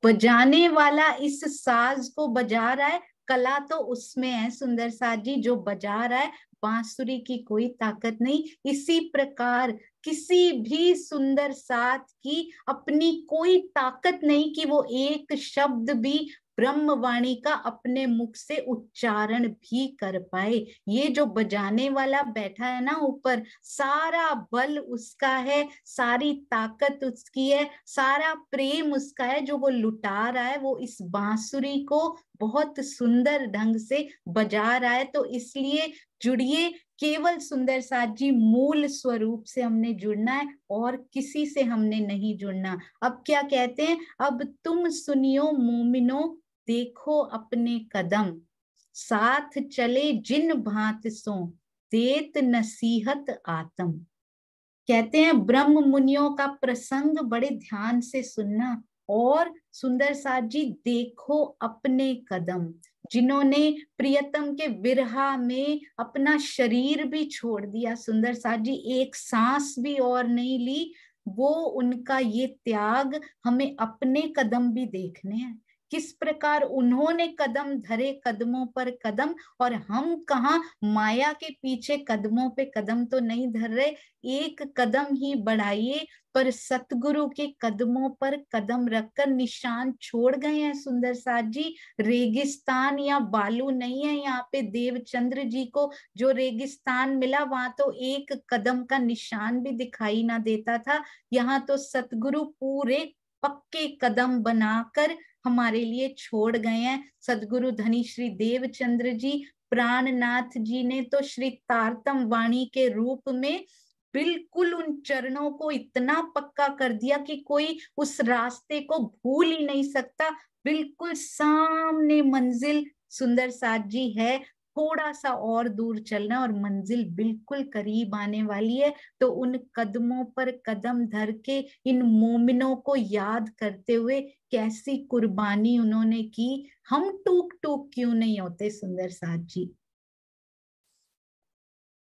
बजाने वाला इस साज को बजा रहा है, कला तो उसमें है सुंदर साथ जी जो बजा रहा है, बांसुरी की कोई ताकत नहीं। इसी प्रकार किसी भी सुंदर साथ की अपनी कोई ताकत नहीं कि वो एक शब्द भी ब्रह्मवाणी का अपने मुख से उच्चारण भी कर पाए। ये जो बजाने वाला बैठा है ना ऊपर, सारा बल उसका है, सारी ताकत उसकी है, सारा प्रेम उसका है, जो वो लुटा रहा है, वो इस बांसुरी को बहुत सुंदर ढंग से बजा रहा है। तो इसलिए जुड़िए, केवल सुंदर साथ जी मूल स्वरूप से हमने जुड़ना है, और किसी से हमने नहीं जुड़ना। अब क्या कहते हैं, अब तुम सुनियो मोमिनो, देखो अपने कदम, साथ चले जिन भांत सो, देत नसीहत आत्म। कहते हैं ब्रह्म मुनियों का प्रसंग बड़े ध्यान से सुनना। और सुंदर साथ जी देखो अपने कदम, जिन्होंने प्रियतम के विरहा में अपना शरीर भी छोड़ दिया, सुंदर साथ जी एक सांस भी और नहीं ली, वो उनका ये त्याग हमें अपने कदम भी देखने हैं, किस प्रकार उन्होंने कदम धरे, कदमों पर कदम। और हम कहाँ माया के पीछे कदमों पे कदम तो नहीं धर रहे, एक कदम ही बढ़ाइए, पर सतगुरु के कदमों पर कदम रखकर निशान छोड़ गए हैं सुंदर साथ जी। रेगिस्तान या बालू नहीं है यहाँ पे, देवचंद्र जी को जो रेगिस्तान मिला वहां तो एक कदम का निशान भी दिखाई ना देता था, यहाँ तो सतगुरु पूरे पक्के कदम बनाकर हमारे लिए छोड़ गए हैं। सदगुरु धनी श्री देवचंद्र जी, प्राणनाथ जी ने तो श्री तारतम वाणी के रूप में बिल्कुल उन चरणों को इतना पक्का कर दिया कि कोई उस रास्ते को भूल ही नहीं सकता। बिल्कुल सामने मंजिल सुंदर साथ जी है, थोड़ा सा और दूर चलना और मंजिल बिल्कुल करीब आने वाली है। तो उन कदमों पर कदम धर के इन मोमिनों को याद करते हुए कैसी कुर्बानी उन्होंने की, हम टूक टूक क्यों नहीं होते सुंदर साथ जी।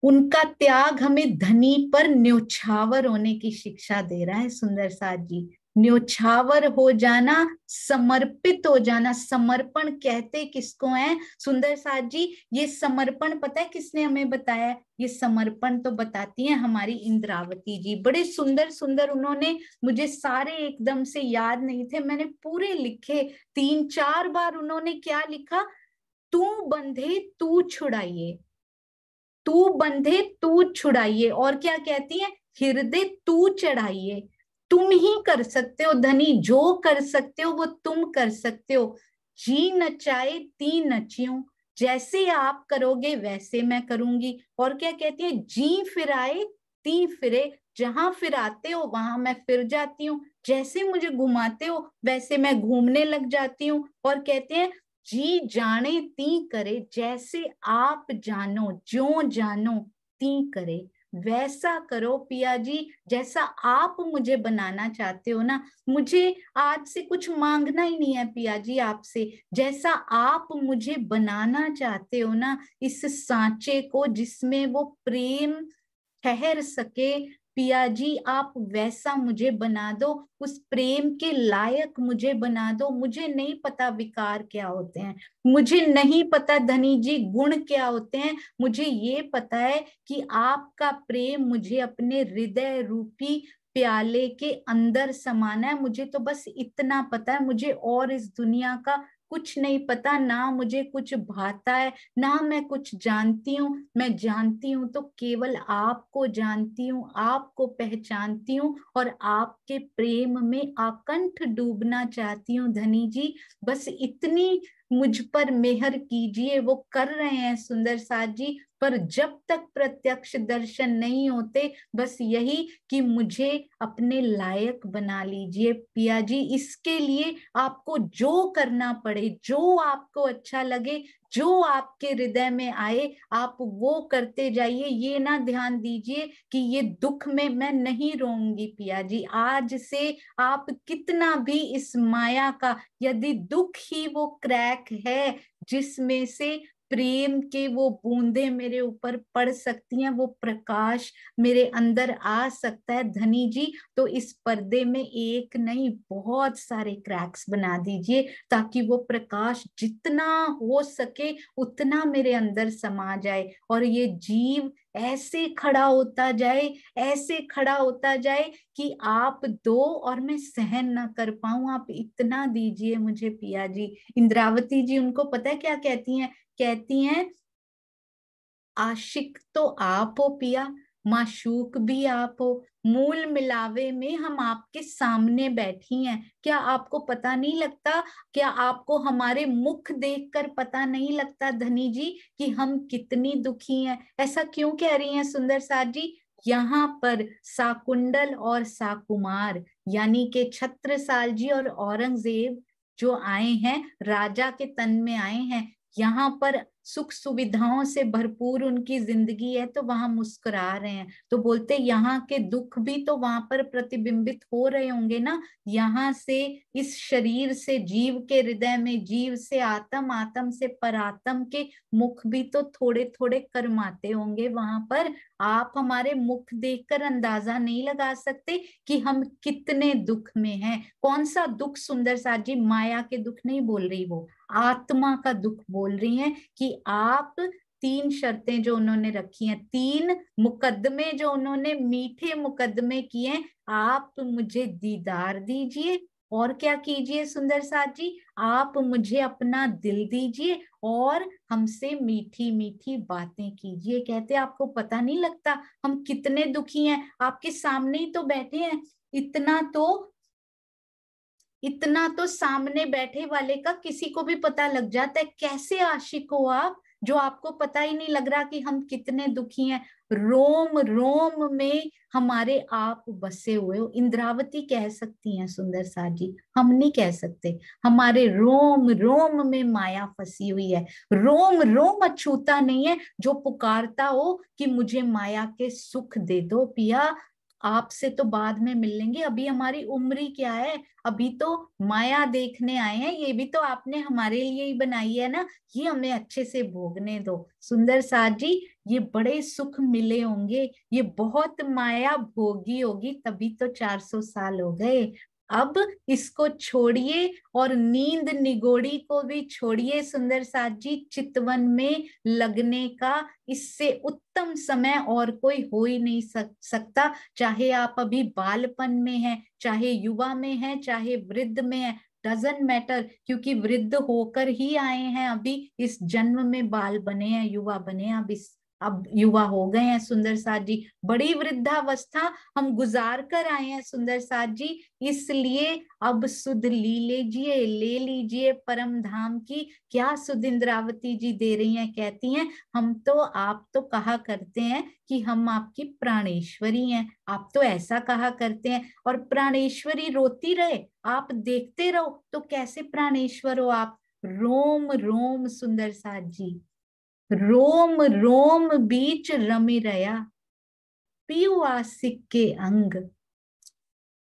उनका त्याग हमें धनी पर न्योछावर होने की शिक्षा दे रहा है सुंदर साथ जी। न्योछावर हो जाना, समर्पित हो जाना। समर्पण कहते किसको है सुंदर साथ जी? ये समर्पण पता है किसने हमें बताया? ये समर्पण तो बताती हैं हमारी इंद्रावती जी। बड़े सुंदर सुंदर उन्होंने, मुझे सारे एकदम से याद नहीं थे, मैंने पूरे लिखे, 3-4 बार उन्होंने क्या लिखा, तू बंधे तू छुड़ाइए, तू बंधे तू छुड़ाइए। और क्या कहती है, हृदय तू चढ़ाइए। तुम ही कर सकते हो धनी, जो कर सकते हो वो तुम कर सकते हो। जी नचाए ती नचियो, जैसे आप करोगे वैसे मैं करूंगी। और क्या कहती है, जी फिराए ती फिरे, जहां फिराते हो वहां मैं फिर जाती हूँ, जैसे मुझे घुमाते हो वैसे मैं घूमने लग जाती हूँ। और कहते हैं जी जाने ती करे, जैसे आप जानो, जो जानो ती करे, वैसा करो पिया जी, जैसा आप मुझे बनाना चाहते हो ना। मुझे आज से कुछ मांगना ही नहीं है पिया जी आपसे, जैसा आप मुझे बनाना चाहते हो ना, इस सांचे को जिसमें वो प्रेम ठहर सके, पिया जी आप वैसा मुझे बना दो, उस प्रेम के लायक मुझे बना दो। मुझे नहीं पता विकार क्या होते हैं, मुझे नहीं पता धनी जी गुण क्या होते हैं, मुझे ये पता है कि आपका प्रेम मुझे अपने हृदय रूपी प्याले के अंदर समाना है। मुझे तो बस इतना पता है, मुझे और इस दुनिया का कुछ नहीं पता, ना मुझे कुछ भाता है, ना मैं कुछ जानती हूँ। मैं जानती हूँ तो केवल आपको जानती हूँ, आपको पहचानती हूँ और आपके प्रेम में आकंठ डूबना चाहती हूँ धनी जी। बस इतनी मुझ पर मेहर कीजिए। वो कर रहे हैं सुंदर साथ जी, पर जब तक प्रत्यक्ष दर्शन नहीं होते, बस यही कि मुझे अपने लायक बना लीजिए पिया जी। इसके लिए आपको जो करना पड़े, जो आपको अच्छा लगे, जो आपके हृदय में आए, आप वो करते जाइए। ये ना ध्यान दीजिए कि ये दुख में मैं नहीं रोऊंगी पिया जी। आज से आप कितना भी इस माया का, यदि दुख ही वो क्रैक है जिसमें से प्रेम के वो बूंदे मेरे ऊपर पड़ सकती हैं, वो प्रकाश मेरे अंदर आ सकता है धनी जी, तो इस पर्दे में एक नहीं बहुत सारे क्रैक्स बना दीजिए, ताकि वो प्रकाश जितना हो सके उतना मेरे अंदर समा जाए और ये जीव ऐसे खड़ा होता जाए, ऐसे खड़ा होता जाए कि आप दो और मैं सहन ना कर पाऊं। आप इतना दीजिए मुझे पिया जी। इंद्रावती जी उनको पता है क्या कहती हैं? कहती हैं आशिक तो आप हो पिया, माशूक भी आप हो, मूल मिलावे में हम आपके सामने बैठी हैं। क्या आपको पता नहीं लगता? क्या आपको हमारे मुख देखकर पता नहीं लगता धनी जी कि हम कितनी दुखी हैं? ऐसा क्यों कह रही हैं सुंदर साथ जी? यहाँ पर साकुंडल और साकुमार यानी के छत्रसाल जी और औरंगजेब जो आए हैं, राजा के तन में आए हैं, यहाँ पर सुख सुविधाओं से भरपूर उनकी जिंदगी है तो वहां मुस्कुरा रहे हैं। तो बोलते यहाँ के दुख भी तो वहां पर प्रतिबिंबित हो रहे होंगे ना, यहाँ से, इस शरीर से जीव के हृदय में, जीव से आत्म, आत्म से परात्म के मुख भी तो थोड़े थोड़े कर्माते होंगे वहां पर। आप हमारे मुख देखकर अंदाजा नहीं लगा सकते कि हम कितने दुख में हैं। कौन सा दुख सुंदर साथ जी? माया के दुख नहीं बोल रही, वो आत्मा का दुख बोल रही हैं कि आप 3 शर्तें जो उन्होंने रखी हैं, 3 मुकदमे जो उन्होंने मीठे मुकदमे किए, आप मुझे दीदार दीजिए और क्या कीजिए सुंदर साथ जी, आप मुझे अपना दिल दीजिए और हमसे मीठी मीठी बातें कीजिए। कहते आपको पता नहीं लगता हम कितने दुखी हैं, आपके सामने ही तो बैठे हैं। इतना तो सामने बैठे वाले का किसी को भी पता लग जाता है। कैसे आशिक हो आप जो आपको पता ही नहीं लग रहा कि हम कितने दुखी हैं। रोम रोम में हमारे आप बसे हुए हो, इंद्रावती कह सकती हैं सुंदर साथ जी, हम नहीं कह सकते। हमारे रोम रोम में माया फंसी हुई है। रोम रोम अछूता नहीं है जो पुकारता हो कि मुझे माया के सुख दे दो पिया, आपसे तो बाद में मिल लेंगे, अभी हमारी उम्र ही क्या है, अभी तो माया देखने आए हैं, ये भी तो आपने हमारे लिए ही बनाई है ना, ये हमें अच्छे से भोगने दो। सुंदर साथ जी, ये बड़े सुख मिले होंगे, ये बहुत माया भोगी होगी, तभी तो 400 साल हो गए। अब इसको छोड़िए और नींद निगोड़ी को भी छोड़िए सुंदर साथ जी, चितवन में लगने का इससे उत्तम समय और कोई हो ही नहीं सकता। चाहे आप अभी बालपन में हैं, चाहे युवा में हैं, चाहे वृद्ध में हैं, डजंट मैटर, क्योंकि वृद्ध होकर ही आए हैं, अभी इस जन्म में बाल बने हैं, युवा बने हैं, अब युवा हो गए हैं सुंदर साथ जी। बड़ी वृद्धावस्था हम गुजार कर आए हैं सुंदर साथ जी, इसलिए अब सुध ले लीजिए परम धाम की। क्या सुध इंद्रावती जी दे रही हैं, कहती हैं आप तो कहा करते हैं कि हम आपकी प्राणेश्वरी हैं, आप तो ऐसा कहा करते हैं, और प्राणेश्वरी रोती रहे, आप देखते रहो तो कैसे प्राणेश्वर हो आप। रोम रोम सुंदर साथ जी, रोम रोम बीच रमी रया, पियु आसिक के अंग,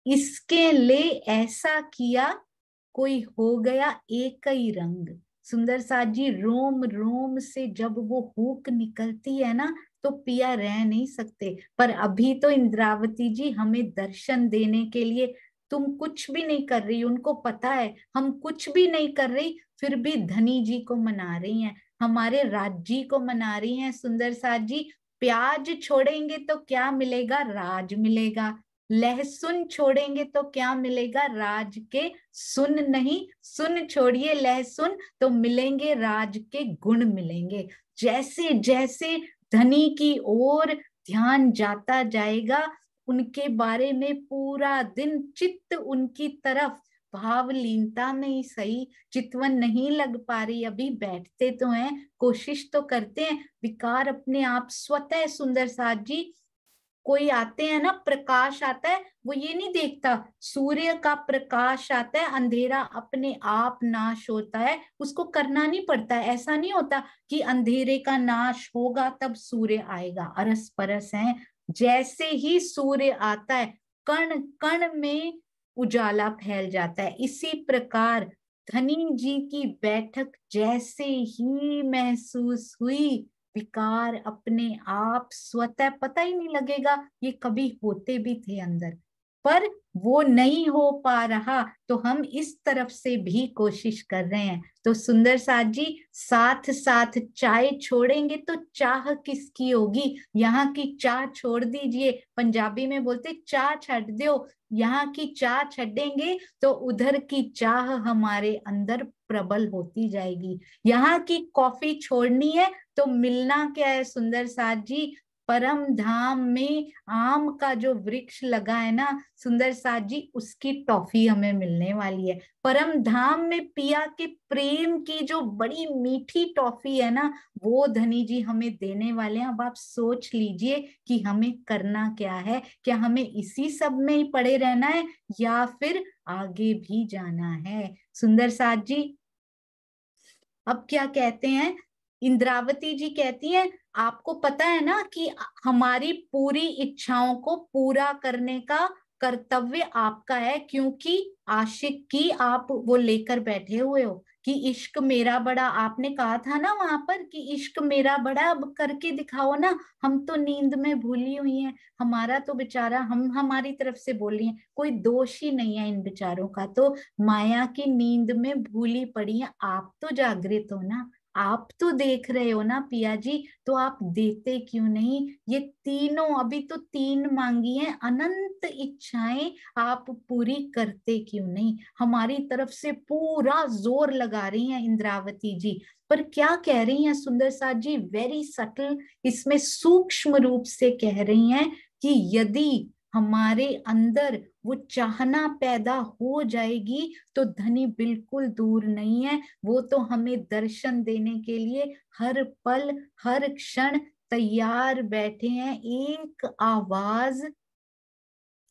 इसके ले ऐसा किया, कोई हो गया एक ही रंग। सुंदर साथ जी, रोम रोम से जब वो हुक निकलती है ना तो पिया रह नहीं सकते। पर अभी तो इंद्रावती जी हमें दर्शन देने के लिए तुम कुछ भी नहीं कर रही, उनको पता है हम कुछ भी नहीं कर रही, फिर भी धनी जी को मना रही हैं, हमारे राज्य को मना रही हैं सुंदर साथ जी। प्याज छोड़ेंगे तो क्या मिलेगा? राज मिलेगा। लहसुन छोड़ेंगे तो क्या मिलेगा? राज के सुन नहीं, सुन छोड़िए लहसुन तो मिलेंगे राज के गुण मिलेंगे। जैसे जैसे धनी की ओर ध्यान जाता जाएगा, उनके बारे में पूरा दिन चित्त उनकी तरफ, भावलीनता में ही सही, चितवन नहीं लग पा रही, अभी बैठते तो हैं, कोशिश तो करते हैं, विकार अपने आप स्वतः सुंदर साथ जी। कोई आते हैं ना, प्रकाश आता है, वो ये नहीं देखता, सूर्य का प्रकाश आता है, अंधेरा अपने आप नाश होता है, उसको करना नहीं पड़ता है। ऐसा नहीं होता कि अंधेरे का नाश होगा तब सूर्य आएगा, अरस परस है। जैसे ही सूर्य आता है कण कण में उजाला फैल जाता है। इसी प्रकार धनी जी की बैठक जैसे ही महसूस हुई, विकार अपने आप स्वतः, पता ही नहीं लगेगा ये कभी होते भी थे अंदर, पर वो नहीं हो पा रहा तो हम इस तरफ से भी कोशिश कर रहे हैं। तो सुंदर साथ जी, साथ साथ चाय छोड़ेंगे तो चाह किसकी होगी? यहाँ की चाह छोड़ दीजिए, पंजाबी में बोलते चाह छੱਡ दो, यहाँ की चाह छੱडेंगे तो उधर की चाह हमारे अंदर प्रबल होती जाएगी। यहाँ की कॉफी छोड़नी है तो मिलना क्या है सुंदर साथ जी? परम धाम में आम का जो वृक्ष लगा है ना सुंदर साथ जी, उसकी टॉफी हमें मिलने वाली है। परम धाम में पिया के प्रेम की जो बड़ी मीठी टॉफी है ना, वो धनी जी हमें देने वाले हैं। अब आप सोच लीजिए कि हमें करना क्या है, क्या हमें इसी सब में ही पड़े रहना है या फिर आगे भी जाना है? सुंदर साथ जी अब क्या कहते हैं, इंद्रावती जी कहती हैं आपको पता है ना कि हमारी पूरी इच्छाओं को पूरा करने का कर्तव्य आपका है, क्योंकि आशिक की आप वो लेकर बैठे हुए हो कि इश्क मेरा बड़ा। आपने कहा था ना वहां पर कि इश्क मेरा बड़ा, अब करके दिखाओ ना। हम तो नींद में भूली हुई हैं, हमारा तो बेचारा, हम हमारी तरफ से बोल रही हैं, कोई दोष ही नहीं है इन बेचारों का, तो माया की नींद में भूली पड़ी है। आप तो जागृत हो ना, आप तो देख रहे हो ना पिया जी, तो आप देते क्यों नहीं? ये तीनों, अभी तो 3 मांगी हैं अनंत इच्छाएं, आप पूरी करते क्यों नहीं? हमारी तरफ से पूरा जोर लगा रही हैं इंद्रावती जी। पर क्या कह रही हैं सुंदर साथ जी? वेरी सटल, इसमें सूक्ष्म रूप से कह रही हैं कि यदि हमारे अंदर वो चाहना पैदा हो जाएगी तो धनी बिल्कुल दूर नहीं है, वो तो हमें दर्शन देने के लिए हर पल हर क्षण तैयार बैठे हैं। एक आवाज,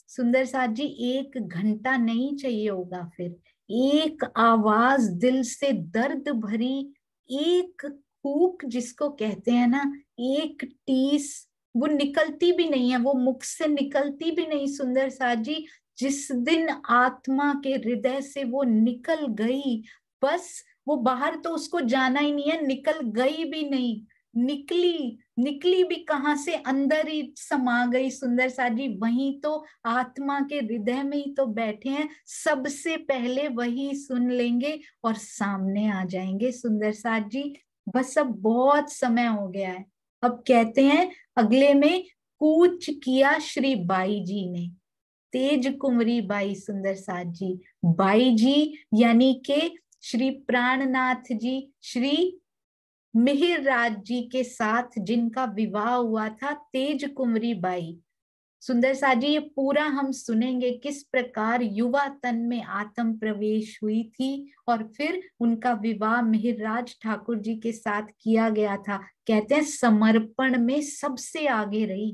सुंदर साथ जी, 1 घंटा नहीं चाहिए होगा, फिर एक आवाज दिल से दर्द भरी, एक कूक जिसको कहते हैं ना, एक टीस, वो निकलती भी नहीं है, वो मुख से निकलती भी नहीं सुंदर साथ जी। जिस दिन आत्मा के हृदय से वो निकल गई, बस वो बाहर तो उसको जाना ही नहीं है, निकल गई भी नहीं, निकली निकली भी कहाँ से, अंदर ही समा गई सुंदर साथ जी। वहीं तो आत्मा के हृदय में ही तो बैठे हैं, सबसे पहले वही सुन लेंगे और सामने आ जाएंगे सुंदर साथ जी। बस अब बहुत समय हो गया है। अब कहते हैं अगले में, कूच किया श्री बाई जी ने, तेज कुंवरी बाई सुंदर साथ जी। बाई जी यानी के श्री प्राणनाथ जी, श्री मिहिर राज जी के साथ जिनका विवाह हुआ था, तेज कुंवरी बाई। सुंदर साथ जी, ये पूरा हम सुनेंगे किस प्रकार युवा तन में आत्म प्रवेश हुई थी और फिर उनका विवाह मिहिरराज ठाकुर जी के साथ किया गया था। कहते हैं समर्पण में सबसे आगे रही।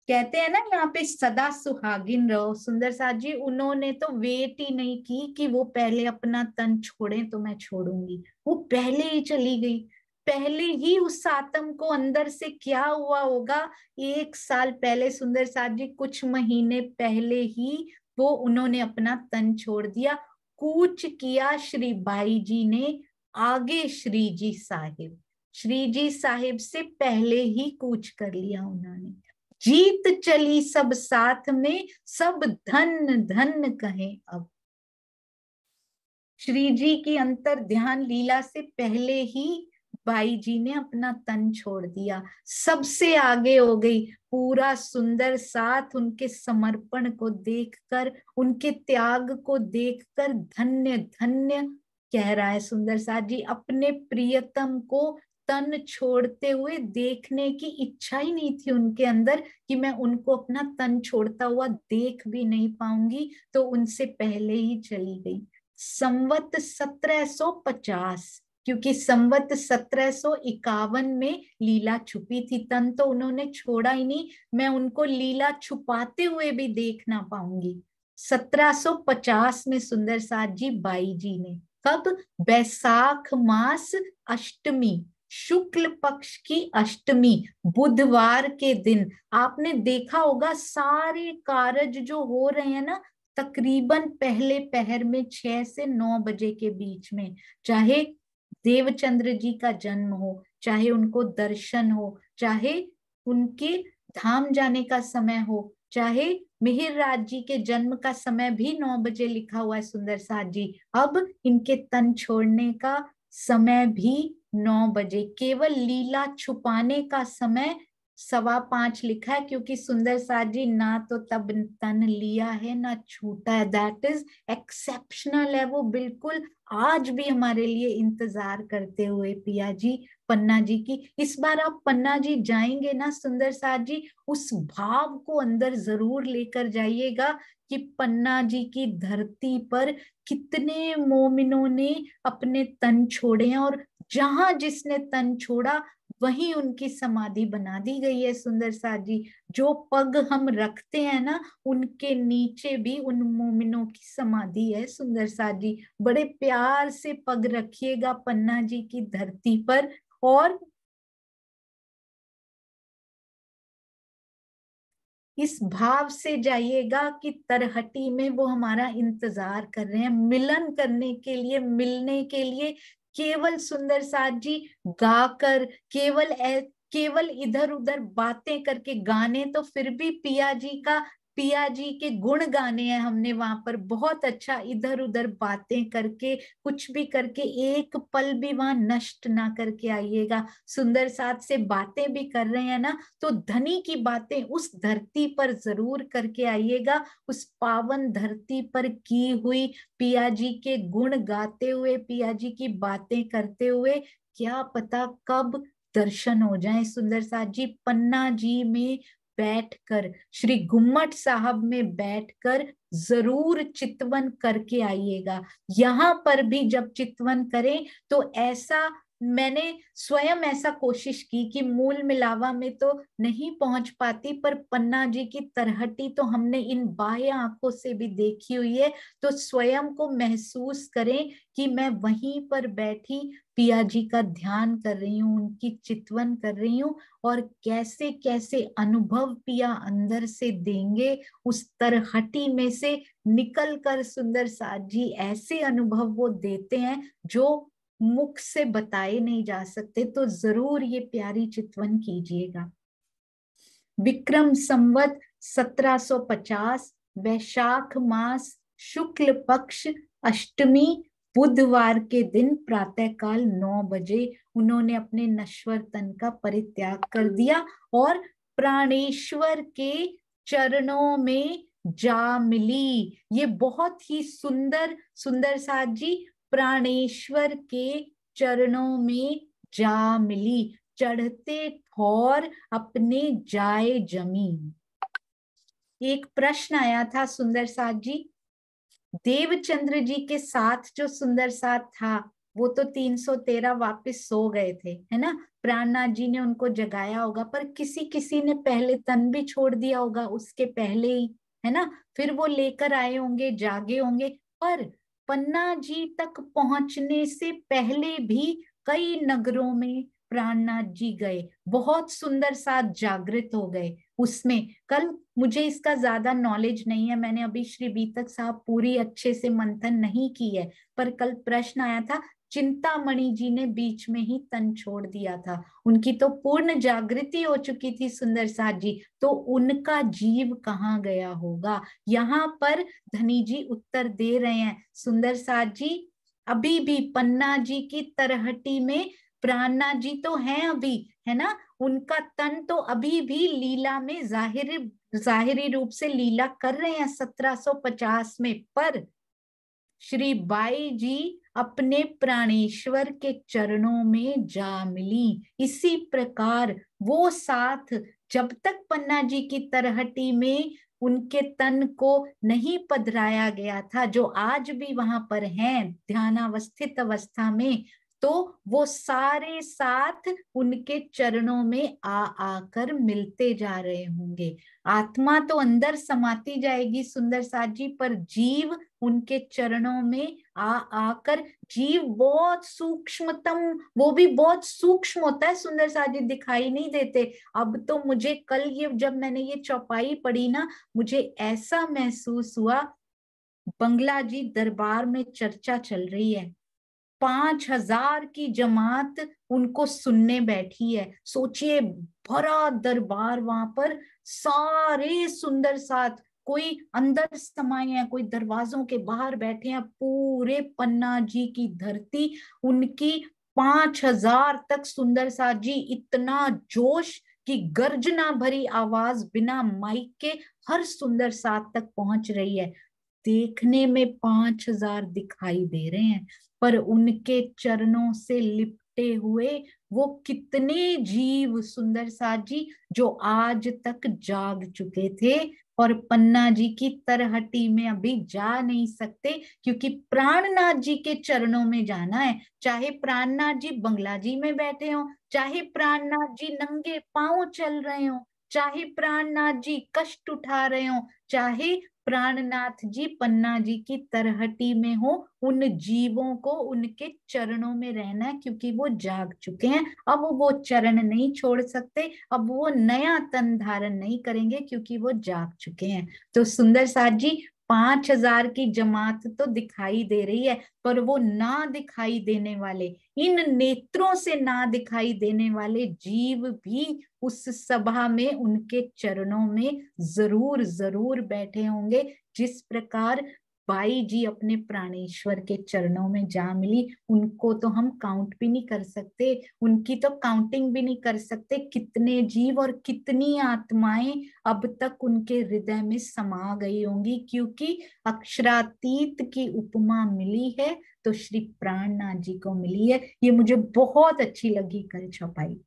कहते हैं ना यहाँ पे सदा सुहागिन रहो। सुंदर साथ जी, उन्होंने तो वेट ही नहीं की कि वो पहले अपना तन छोड़े तो मैं छोड़ूंगी, वो पहले ही चली गई। पहले ही उस आत्म को अंदर से क्या हुआ होगा, 1 साल पहले सुंदर साथ जी, कुछ महीने पहले ही वो उन्होंने अपना तन छोड़ दिया। कूच किया श्री बाई जी ने, आगे श्री जी साहिब, श्री जी साहिब से पहले ही कूच कर लिया उन्होंने। जीत चली सब साथ में, सब धन धन कहें अब। श्री जी की अंतर ध्यान लीला से पहले ही बाई जी ने अपना तन छोड़ दिया, सबसे आगे हो गई। पूरा सुंदर साथ उनके समर्पण को देखकर, उनके त्याग को देखकर धन्य धन्य कह रहा है सुंदर साथ जी। अपने प्रियतम को तन छोड़ते हुए देखने की इच्छा ही नहीं थी उनके अंदर कि मैं उनको अपना तन छोड़ता हुआ देख भी नहीं पाऊंगी, तो उनसे पहले ही चली गई। संवत 1750, क्योंकि संवत 1751 में लीला छुपी थी, तन तो उन्होंने छोड़ा ही नहीं, मैं उनको लीला छुपाते हुए भी देख ना पाऊंगी। 1750 में सुंदर साथ जी बाई जी ने, कब? बैसाख मास अष्टमी, शुक्ल पक्ष की अष्टमी, बुधवार के दिन। आपने देखा होगा सारे कार्य जो हो रहे हैं ना, तकरीबन पहले पहर में 6 से 9 बजे के बीच में, चाहे देवचंद्र जी का जन्म हो, चाहे उनको दर्शन हो, चाहे उनके धाम जाने का समय हो, चाहे मिहिर राज जी के जन्म का समय भी 9 बजे लिखा हुआ है सुंदर साथ जी। अब इनके तन छोड़ने का समय भी 9 बजे, केवल लीला छुपाने का समय 5:15 लिखा है, क्योंकि सुंदर साथ जी ना तो तब तन लिया है ना छूटा है। दैट इज एक्सेप्शनल है वो, बिल्कुल आज भी हमारे लिए इंतजार करते हुए पिया जी पन्ना जी की। इस बार आप पन्ना जी जाएंगे ना सुंदर साथ जी, उस भाव को अंदर जरूर लेकर जाइएगा कि पन्ना जी की धरती पर कितने मोमिनों ने अपने तन छोड़े हैं, और जहां जिसने तन छोड़ा वहीं उनकी समाधि बना दी गई है सुंदर साथ जी। जो पग हम रखते हैं ना, उनके नीचे भी उन मोमिनों की समाधि है सुंदर साथ जी। बड़े प्यार से पग रखिएगा पन्ना जी की धरती पर, और इस भाव से जाइएगा कि तरहटी में वो हमारा इंतजार कर रहे हैं, मिलन करने के लिए, मिलने के लिए। केवल सुंदर साथ जी गाकर, केवल इधर उधर बातें करके, गाने तो फिर भी पिया जी के गुण गाने हैं हमने वहां पर, बहुत अच्छा। इधर उधर बातें करके, कुछ भी करके, एक पल भी वहां नष्ट ना करके आइएगा। सुंदर साथ से बातें भी कर रहे हैं ना, तो धनी की बातें उस धरती पर जरूर करके आइएगा। उस पावन धरती पर की हुई पिया जी के गुण गाते हुए, पिया जी की बातें करते हुए, क्या पता कब दर्शन हो जाए सुंदर साथ जी। पन्ना जी में बैठकर, श्री गुम्मट साहब में बैठकर जरूर चितवन करके आइएगा। यहाँ पर भी जब चितवन करें तो ऐसा, मैंने स्वयं ऐसा कोशिश की कि मूल मिलावा में तो नहीं पहुंच पाती, पर पन्ना जी की तरहटी तो हमने इन बाह्य आंखों से भी देखी हुई है। तो स्वयं को महसूस करें कि मैं वहीं पर बैठी पिया जी का ध्यान कर रही हूँ, उनकी चितवन कर रही हूँ, और कैसे कैसे अनुभव पिया अंदर से देंगे। उस तरहटी में से निकल कर सुंदर साथ जी ऐसे अनुभव वो देते हैं जो मुख से बताए नहीं जा सकते। तो जरूर ये प्यारी चितवन कीजिएगा। विक्रम संवत 1750 वैशाख मास शुक्ल पक्ष अष्टमी बुधवार के दिन प्रातःकाल 9 बजे उन्होंने अपने नश्वर तन का परित्याग कर दिया और प्राणेश्वर के चरणों में जा मिली। ये बहुत ही सुंदर, सुंदर साथ जी, प्राणेश्वर के चरणों में जा मिली। चढ़ते ठौर अपने जाए जमीन। एक प्रश्न आया था सुंदर साथ जी, देवचंद्र जी के साथ जो सुंदर साथ था वो तो 313 वापस सो गए थे, है ना। प्राणनाथ जी ने उनको जगाया होगा, पर किसी किसी ने पहले तन भी छोड़ दिया होगा उसके पहले ही, है ना। फिर वो लेकर आए होंगे, जागे होंगे। पर पन्ना जी तक पहुंचने से पहले भी कई नगरों में प्राणनाथ जी गए, बहुत सुंदर साथ जागृत हो गए उसमें। कल, मुझे इसका ज्यादा नॉलेज नहीं है, मैंने अभी श्री बीतक साहब पूरी अच्छे से मंथन नहीं की है, पर कल प्रश्न आया था, चिंतामणि जी ने बीच में ही तन छोड़ दिया था, उनकी तो पूर्ण जागृति हो चुकी थी सुंदर साथ जी, तो उनका जीव कहाँ गया होगा। यहाँ पर धनी जी उत्तर दे रहे हैं सुंदर साथ जी, अभी भी पन्ना जी की तरहटी में प्राणनाथ जी तो हैं अभी, है ना। उनका तन तो अभी भी लीला में जाहिरी रूप से लीला कर रहे हैं 1750 में, पर श्री बाई जी अपने प्राणेश्वर के चरणों में जा मिली। इसी प्रकार वो साथ जब तक पन्ना जी की तरहटी में उनके तन को नहीं पधराया गया था, जो आज भी वहां पर हैं ध्यानावस्थित अवस्था में, तो वो सारे साथ उनके चरणों में आ आकर मिलते जा रहे होंगे। आत्मा तो अंदर समाती जाएगी सुंदर साथ जी, पर जीव उनके चरणों में आ आकर, जीव बहुत सूक्ष्मतम, वो भी बहुत सूक्ष्म होता है सुंदर साथ जी, दिखाई नहीं देते। अब तो मुझे कल ये जब मैंने ये चौपाई पढ़ी ना, मुझे ऐसा महसूस हुआ, बंगला जी दरबार में चर्चा चल रही है, 5000 की जमात उनको सुनने बैठी है। सोचिए, भरा दरबार वहां पर, सारे सुंदर साथ, कोई अंदर समाये हैं, कोई दरवाजों के बाहर बैठे हैं, पूरे पन्ना जी की धरती उनकी 5000 तक सुंदर साथ जी, इतना जोश की गर्जना भरी आवाज बिना माइक के हर सुंदर साथ तक पहुंच रही है। देखने में 5000 दिखाई दे रहे हैं, पर उनके चरणों से लिपटे हुए वो कितने जीव सुंदर साथ जी, जो आज तक जाग चुके थे और पन्ना जी की तरहटी में अभी जा नहीं सकते, क्योंकि प्राणनाथ जी के चरणों में जाना है। चाहे प्राणनाथ जी बंगला जी में बैठे हो, चाहे प्राणनाथ जी नंगे पांव चल रहे हो, चाहे प्राणनाथ जी कष्ट उठा रहे हो, चाहे प्राणनाथ जी पन्ना जी की तरहटी में हो, उन जीवों को उनके चरणों में रहना है, क्योंकि वो जाग चुके हैं। अब वो चरण नहीं छोड़ सकते, अब वो नया तन धारण नहीं करेंगे, क्योंकि वो जाग चुके हैं। तो सुंदर साथ जी 5,000 की जमात तो दिखाई दे रही है, पर वो ना दिखाई देने वाले, इन नेत्रों से ना दिखाई देने वाले जीव भी उस सभा में उनके चरणों में जरूर जरूर बैठे होंगे। जिस प्रकार बाई जी अपने प्राणेश्वर के चरणों में जा मिली, उनको तो हम काउंट भी नहीं कर सकते, उनकी तो काउंटिंग भी नहीं कर सकते, कितने जीव और कितनी आत्माएं अब तक उनके हृदय में समा गई होंगी, क्योंकि अक्षरातीत की उपमा मिली है तो श्री प्राणनाथ जी को मिली है। ये मुझे बहुत अच्छी लगी कल चौपाई।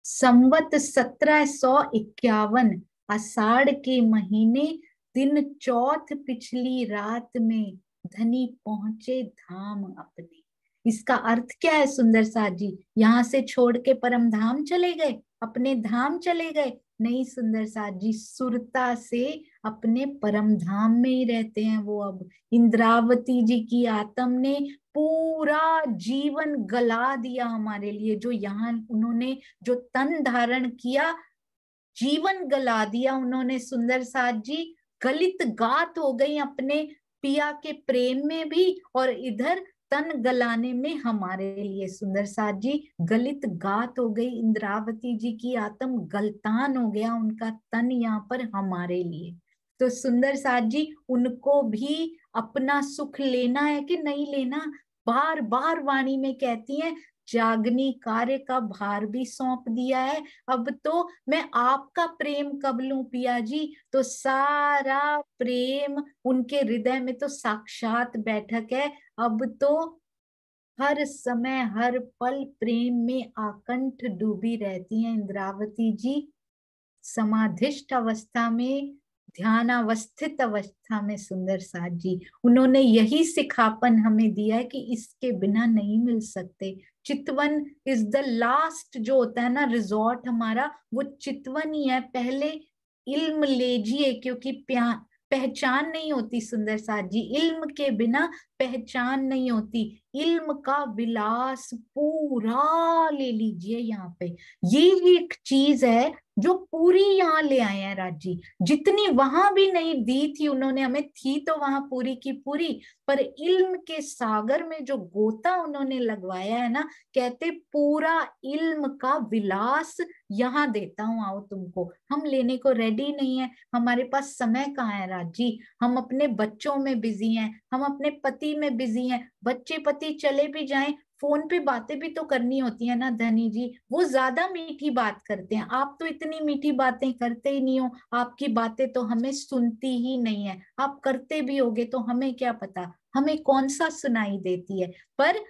संवत 1751 आषाढ़ के महीने दिन चौथ पिछली रात में धनी पहुंचे धाम अपने। इसका अर्थ क्या है सुंदर साथ जी? यहाँ से छोड़ के परम धाम चले गए, अपने धाम चले गए? नहीं सुंदर साथ जी, सुरता से अपने परम धाम में ही रहते हैं वो अब। इंद्रावती जी की आत्म ने पूरा जीवन गला दिया हमारे लिए, जो यहाँ उन्होंने जो तन धारण किया, जीवन गला दिया उन्होंने सुंदर साथ जी। गलित गात हो गई अपने पिया के प्रेम में भी, और इधर तन गलाने में हमारे लिए सुंदर साथ जी गलित गात हो गई। इंद्रावती जी की आत्म गलतान हो गया उनका तन यहाँ पर हमारे लिए। तो सुंदर साथ जी उनको भी अपना सुख लेना है कि नहीं लेना? बार बार वाणी में कहती हैं, जागनी कार्य का भार भी सौंप दिया है, अब तो मैं आपका प्रेम कब लूं पिया जी? तो सारा प्रेम उनके हृदय में तो साक्षात बैठक है। अब तो हर समय हर पल प्रेम में आकंठ डूबी रहती हैं इंद्रावती जी। समाधिष्ट अवस्था में, ध्यानावस्थित अवस्था में सुंदर साथ जी उन्होंने यही सिखापन हमें दिया है कि इसके बिना नहीं मिल सकते। चितवन इज द लास्ट, जो होता है ना रिजॉर्ट हमारा, वो चितवन ही है। पहले इल्म लीजिए, क्योंकि पहचान नहीं होती सुंदर साथ जी, इल्म के बिना पहचान नहीं होती। इल्म का विलास पूरा ले लीजिए यहाँ पे। ये एक चीज है जो पूरी यहाँ ले आए हैं राज जी। जितनी वहां भी नहीं दी थी उन्होंने हमें, थी तो वहां पूरी की पूरी, पर इल्म के सागर में जो गोता उन्होंने लगवाया है ना, कहते पूरा इल्म का विलास यहाँ देता हूँ, आओ तुमको। हम लेने को रेडी नहीं है, हमारे पास समय कहाँ है राज जी? हम अपने बच्चों में बिजी हैं, हम अपने पति में बिजी हैं। बच्चे पति चले भी जाएं, फोन पे बातें भी तो करनी होती है ना धनी जी। वो ज्यादा मीठी बात करते हैं, आप तो इतनी मीठी बातें करते ही नहीं हो, आपकी बातें तो हमें सुनती ही नहीं है। आप करते भी होगे तो हमें क्या पता, हमें कौन सा सुनाई देती है। पर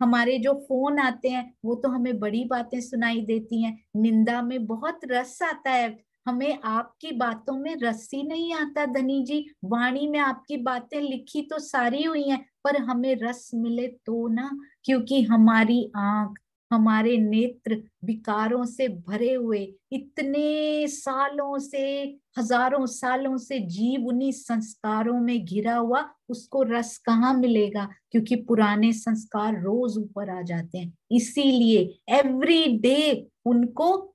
हमारे जो फोन आते हैं वो तो हमें बड़ी बातें सुनाई देती हैं। निंदा में बहुत रस आता है, हमें आपकी बातों में रस ही नहीं आता धनी जी। वाणी में आपकी बातें लिखी तो सारी हुई हैं, पर हमें रस मिले तो ना, क्योंकि हमारी आंख, हमारे नेत्र विकारों से भरे हुए, इतने सालों से, हजारों सालों से जीव उन्हीं संस्कारों में घिरा हुआ, उसको रस कहाँ मिलेगा? क्योंकि पुराने संस्कार रोज ऊपर आ जाते हैं। इसीलिए एवरी डे उनको,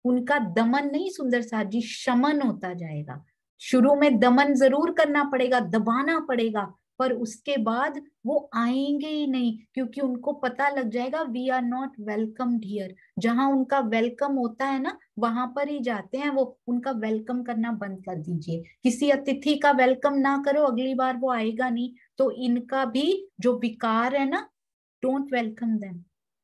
उनका दमन नहीं सुंदर साथ जी, शमन होता जाएगा। शुरू में दमन जरूर करना पड़ेगा, दबाना पड़ेगा, पर उसके बाद वो आएंगे ही नहीं, क्योंकि उनको पता लग जाएगा we are not welcomed here. जहां उनका वेलकम होता है ना, वहां पर ही जाते हैं वो। उनका वेलकम करना बंद कर दीजिए। किसी अतिथि का वेलकम ना करो, अगली बार वो आएगा नहीं। तो इनका भी जो विकार है ना, डोंट वेलकम देम।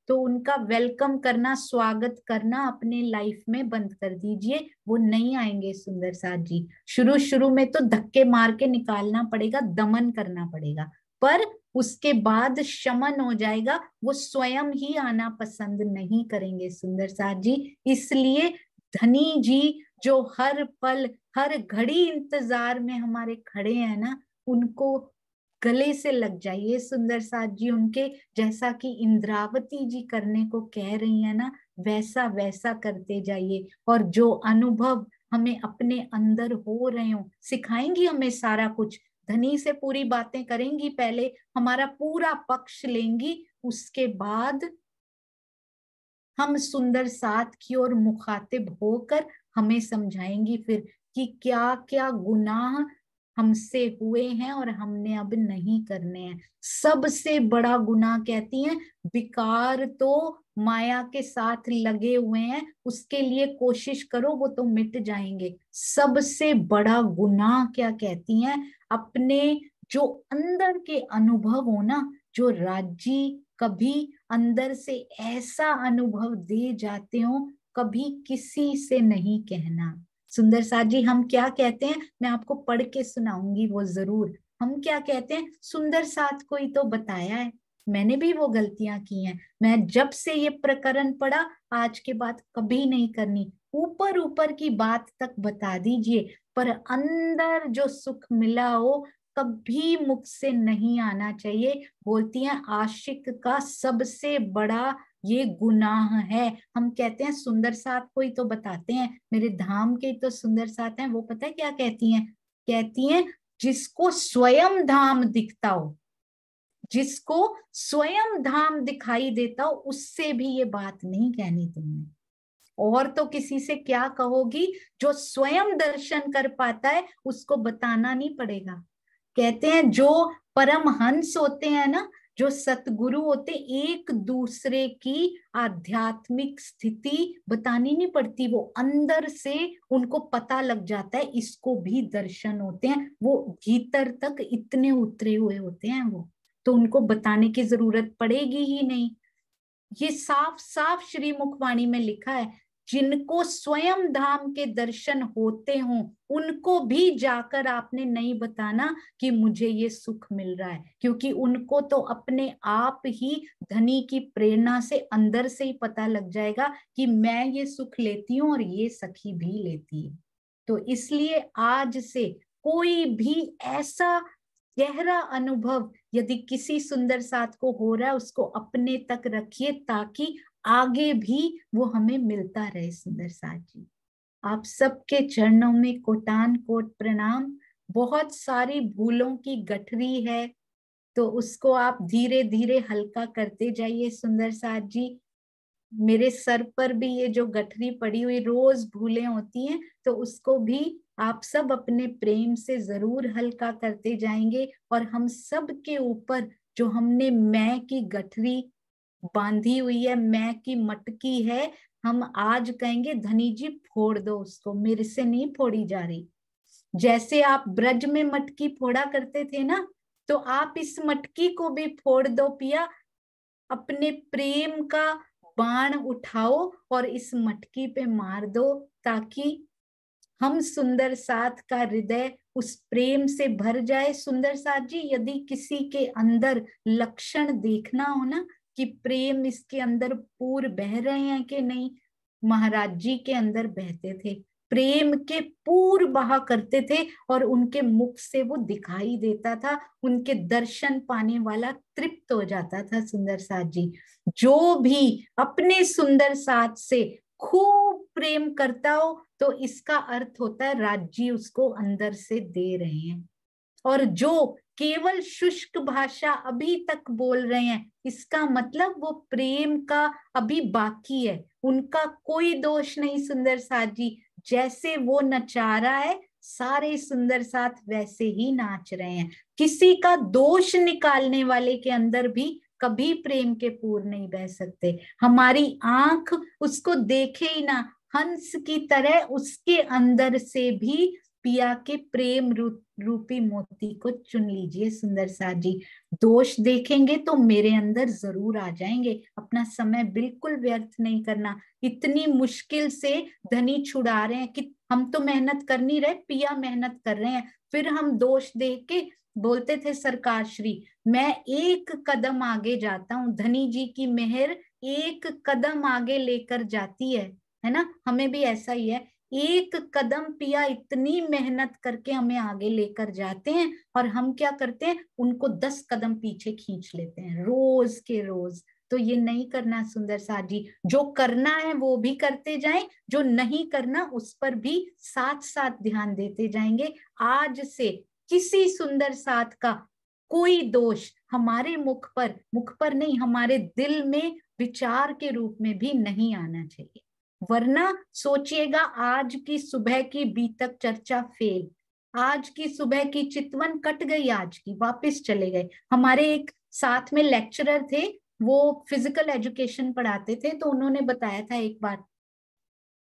तो उनका वेलकम करना, स्वागत करना अपने लाइफ में बंद कर दीजिए, वो नहीं आएंगे सुंदर साथ जी। शुरू शुरू में तो धक्के मार के निकालना पड़ेगा, दमन करना पड़ेगा, पर उसके बाद शमन हो जाएगा, वो स्वयं ही आना पसंद नहीं करेंगे सुंदर साथ जी। इसलिए धनी जी जो हर पल हर घड़ी इंतजार में हमारे खड़े हैं ना, उनको गले से लग जाइए सुंदर साथ जी, उनके जैसा कि इंद्रावती जी करने को कह रही है ना, वैसा वैसा करते जाइए। और जो अनुभव हमें अपने अंदर हो रहे हो, सिखाएंगी हमें सारा कुछ, धनी से पूरी बातें करेंगी, पहले हमारा पूरा पक्ष लेंगी, उसके बाद हम सुंदर साथ की ओर मुखातिब होकर हमें समझाएंगी फिर कि क्या क्या गुनाह हमसे हुए हैं और हमने अब नहीं करने हैं। सबसे बड़ा गुनाह कहती हैं, विकार तो माया के साथ लगे हुए हैं, उसके लिए कोशिश करो वो तो मिट जाएंगे। सबसे बड़ा गुनाह क्या कहती हैं, अपने जो अंदर के अनुभव हो ना, जो राज्य कभी अंदर से ऐसा अनुभव दे जाते हो, कभी किसी से नहीं कहना। सुंदर साथ जी हम क्या कहते हैं, मैं आपको पढ़ के सुनाऊंगी वो जरूर। हम क्या कहते हैं, सुंदर साथ को ही तो बताया है, मैंने भी वो गलतियां की हैं, मैं जब से ये प्रकरण पढ़ा आज के बाद कभी नहीं करनी। ऊपर ऊपर की बात तक बता दीजिए, पर अंदर जो सुख मिला हो कभी मुख से नहीं आना चाहिए। बोलती हैं आशिक का सबसे बड़ा ये गुनाह है। हम कहते हैं सुंदर साथ को ही तो बताते हैं, मेरे धाम के तो सुंदर साथ हैं, वो पता है क्या कहती हैं, कहती हैं जिसको स्वयं धाम दिखता हो, जिसको स्वयं धाम दिखाई देता हो, उससे भी ये बात नहीं कहनी तुमने। और तो किसी से क्या कहोगी, जो स्वयं दर्शन कर पाता है उसको बताना नहीं पड़ेगा। कहते हैं जो परमहंस होते हैं ना, जो सतगुरु होते, एक दूसरे की आध्यात्मिक स्थिति बतानी नहीं पड़ती, वो अंदर से उनको पता लग जाता है, इसको भी दर्शन होते हैं, वो भीतर तक इतने उतरे हुए होते हैं वो, तो उनको बताने की जरूरत पड़ेगी ही नहीं। ये साफ साफ श्री मुखवाणी में लिखा है, जिनको स्वयं धाम के दर्शन होते हों उनको भी जाकर आपने नहीं बताना कि मुझे ये सुख मिल रहा है, क्योंकि उनको तो अपने आप ही धनी की प्रेरणा से अंदर से ही पता लग जाएगा कि मैं ये सुख लेती हूँ और ये सखी भी लेती है। तो इसलिए आज से कोई भी ऐसा गहरा अनुभव यदि किसी सुंदर साथ को हो रहा है, उसको अपने तक रखिए, ताकि आगे भी वो हमें मिलता रहे। सुंदर साथ जी आप सबके चरणों में कोटान कोट प्रणाम। बहुत सारी भूलों की गठरी है, तो उसको आप धीरे धीरे हल्का करते जाइए। सुंदर साथ जी मेरे सर पर भी ये जो गठरी पड़ी हुई रोज भूलें होती हैं, तो उसको भी आप सब अपने प्रेम से जरूर हल्का करते जाएंगे। और हम सब के ऊपर जो हमने मैं की गठरी बांधी हुई है, मैं की मटकी है, हम आज कहेंगे धनी जी फोड़ दो उसको, मेरे से नहीं फोड़ी जा रही। जैसे आप ब्रज में मटकी फोड़ा करते थे ना, तो आप इस मटकी को भी फोड़ दो पिया, अपने प्रेम का बाण उठाओ और इस मटकी पे मार दो, ताकि हम सुंदर साथ का हृदय उस प्रेम से भर जाए। सुंदर साथ जी यदि किसी के अंदर लक्षण देखना हो ना कि प्रेम इसके अंदर पूर बह रहे हैं कि नहीं, महाराज जी के अंदर बहते थे, प्रेम के पूर बहा करते थे, और उनके मुख से वो दिखाई देता था, उनके दर्शन पाने वाला तृप्त हो जाता था। सुंदर साथ जी जो भी अपने सुंदर साथ से खूब प्रेम करता हो, तो इसका अर्थ होता है राज्य उसको अंदर से दे रहे हैं। और जो केवल शुष्क भाषा अभी तक बोल रहे हैं, इसका मतलब वो प्रेम का अभी बाकी है, उनका कोई दोष नहीं। सुंदर साथ जी जैसे वो नचा रहा है, सारे सुंदर साथ वैसे ही नाच रहे हैं। किसी का दोष निकालने वाले के अंदर भी कभी प्रेम के पूर नहीं बह सकते। हमारी आंख उसको देखे ही ना, हंस की तरह उसके अंदर से भी पिया के प्रेम रूपी मोती को चुन लीजिए। सुंदर साथ जी दोष देखेंगे तो मेरे अंदर जरूर आ जाएंगे, अपना समय बिल्कुल व्यर्थ नहीं करना। इतनी मुश्किल से धनी छुड़ा रहे हैं कि हम तो मेहनत कर नहीं रहे, पिया मेहनत कर रहे हैं, फिर हम दोष देख के बोलते थे सरकार श्री मैं एक कदम आगे जाता हूँ, धनी जी की मेहर एक कदम आगे लेकर जाती है ना। हमें भी ऐसा ही है, एक कदम पिया इतनी मेहनत करके हमें आगे लेकर जाते हैं, और हम क्या करते हैं, उनको 10 कदम पीछे खींच लेते हैं रोज के रोज। तो ये नहीं करना सुंदर साथ जी। जो करना है वो भी करते जाएं, जो नहीं करना उस पर भी साथ साथ ध्यान देते जाएंगे। आज से किसी सुंदर साथ का कोई दोष हमारे मुख पर नहीं, हमारे दिल में विचार के रूप में भी नहीं आना चाहिए। वरना सोचिएगा, आज की सुबह की बीतक चर्चा फेल, आज की सुबह की चितवन कट गई, आज की वापस चले गए। हमारे एक साथ में लेक्चरर थे, वो फिजिकल एजुकेशन पढ़ाते थे, तो उन्होंने बताया था एक बार,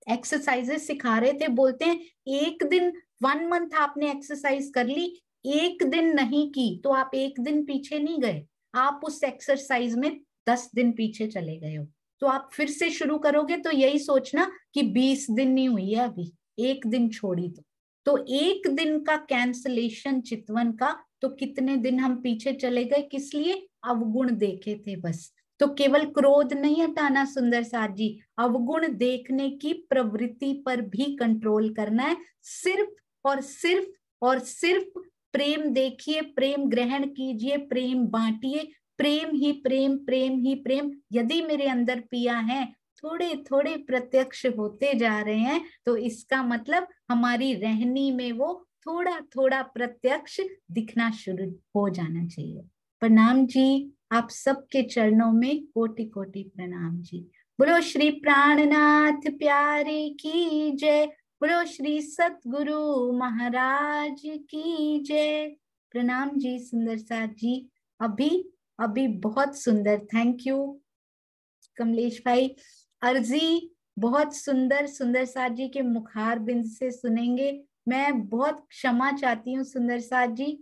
एक्सरसाइजेस सिखा रहे थे, बोलते हैं एक दिन 1 मंथ आपने एक्सरसाइज कर ली, एक दिन नहीं की तो आप एक दिन पीछे नहीं गए, आप उस एक्सरसाइज में 10 दिन पीछे चले गए हो। तो आप फिर से शुरू करोगे तो यही सोचना कि 20 दिन नहीं हुई है अभी, एक दिन छोड़ी तो एक दिन का कैंसलेशन चितवन का, तो कितने दिन हम पीछे चले गए, किस लिए, अवगुण देखे थे बस। तो केवल क्रोध नहीं हटाना सुंदर साथ जी, अवगुण देखने की प्रवृत्ति पर भी कंट्रोल करना है। सिर्फ और सिर्फ और सिर्फ प्रेम देखिए, प्रेम ग्रहण कीजिए, प्रेम बांटिए, प्रेम ही प्रेम, प्रेम ही प्रेम। यदि मेरे अंदर पिया है, थोड़े थोड़े प्रत्यक्ष होते जा रहे हैं, तो इसका मतलब हमारी रहनी में वो थोड़ा थोड़ा प्रत्यक्ष दिखना शुरू हो जाना चाहिए। प्रणाम जी, आप सबके चरणों में कोटि कोटि प्रणाम जी। बोलो श्री प्राणनाथ प्यारे की जय, बोलो श्री सतगुरु महाराज की जय। प्रणाम जी सुंदर साथ जी। अभी अभी बहुत सुंदर, थैंक यू कमलेश भाई। अर्जी बहुत सुंदर, सुंदर साथ जी के मुखार बिंद से सुनेंगे। मैं बहुत क्षमा चाहती हूँ सुंदर साथ जी,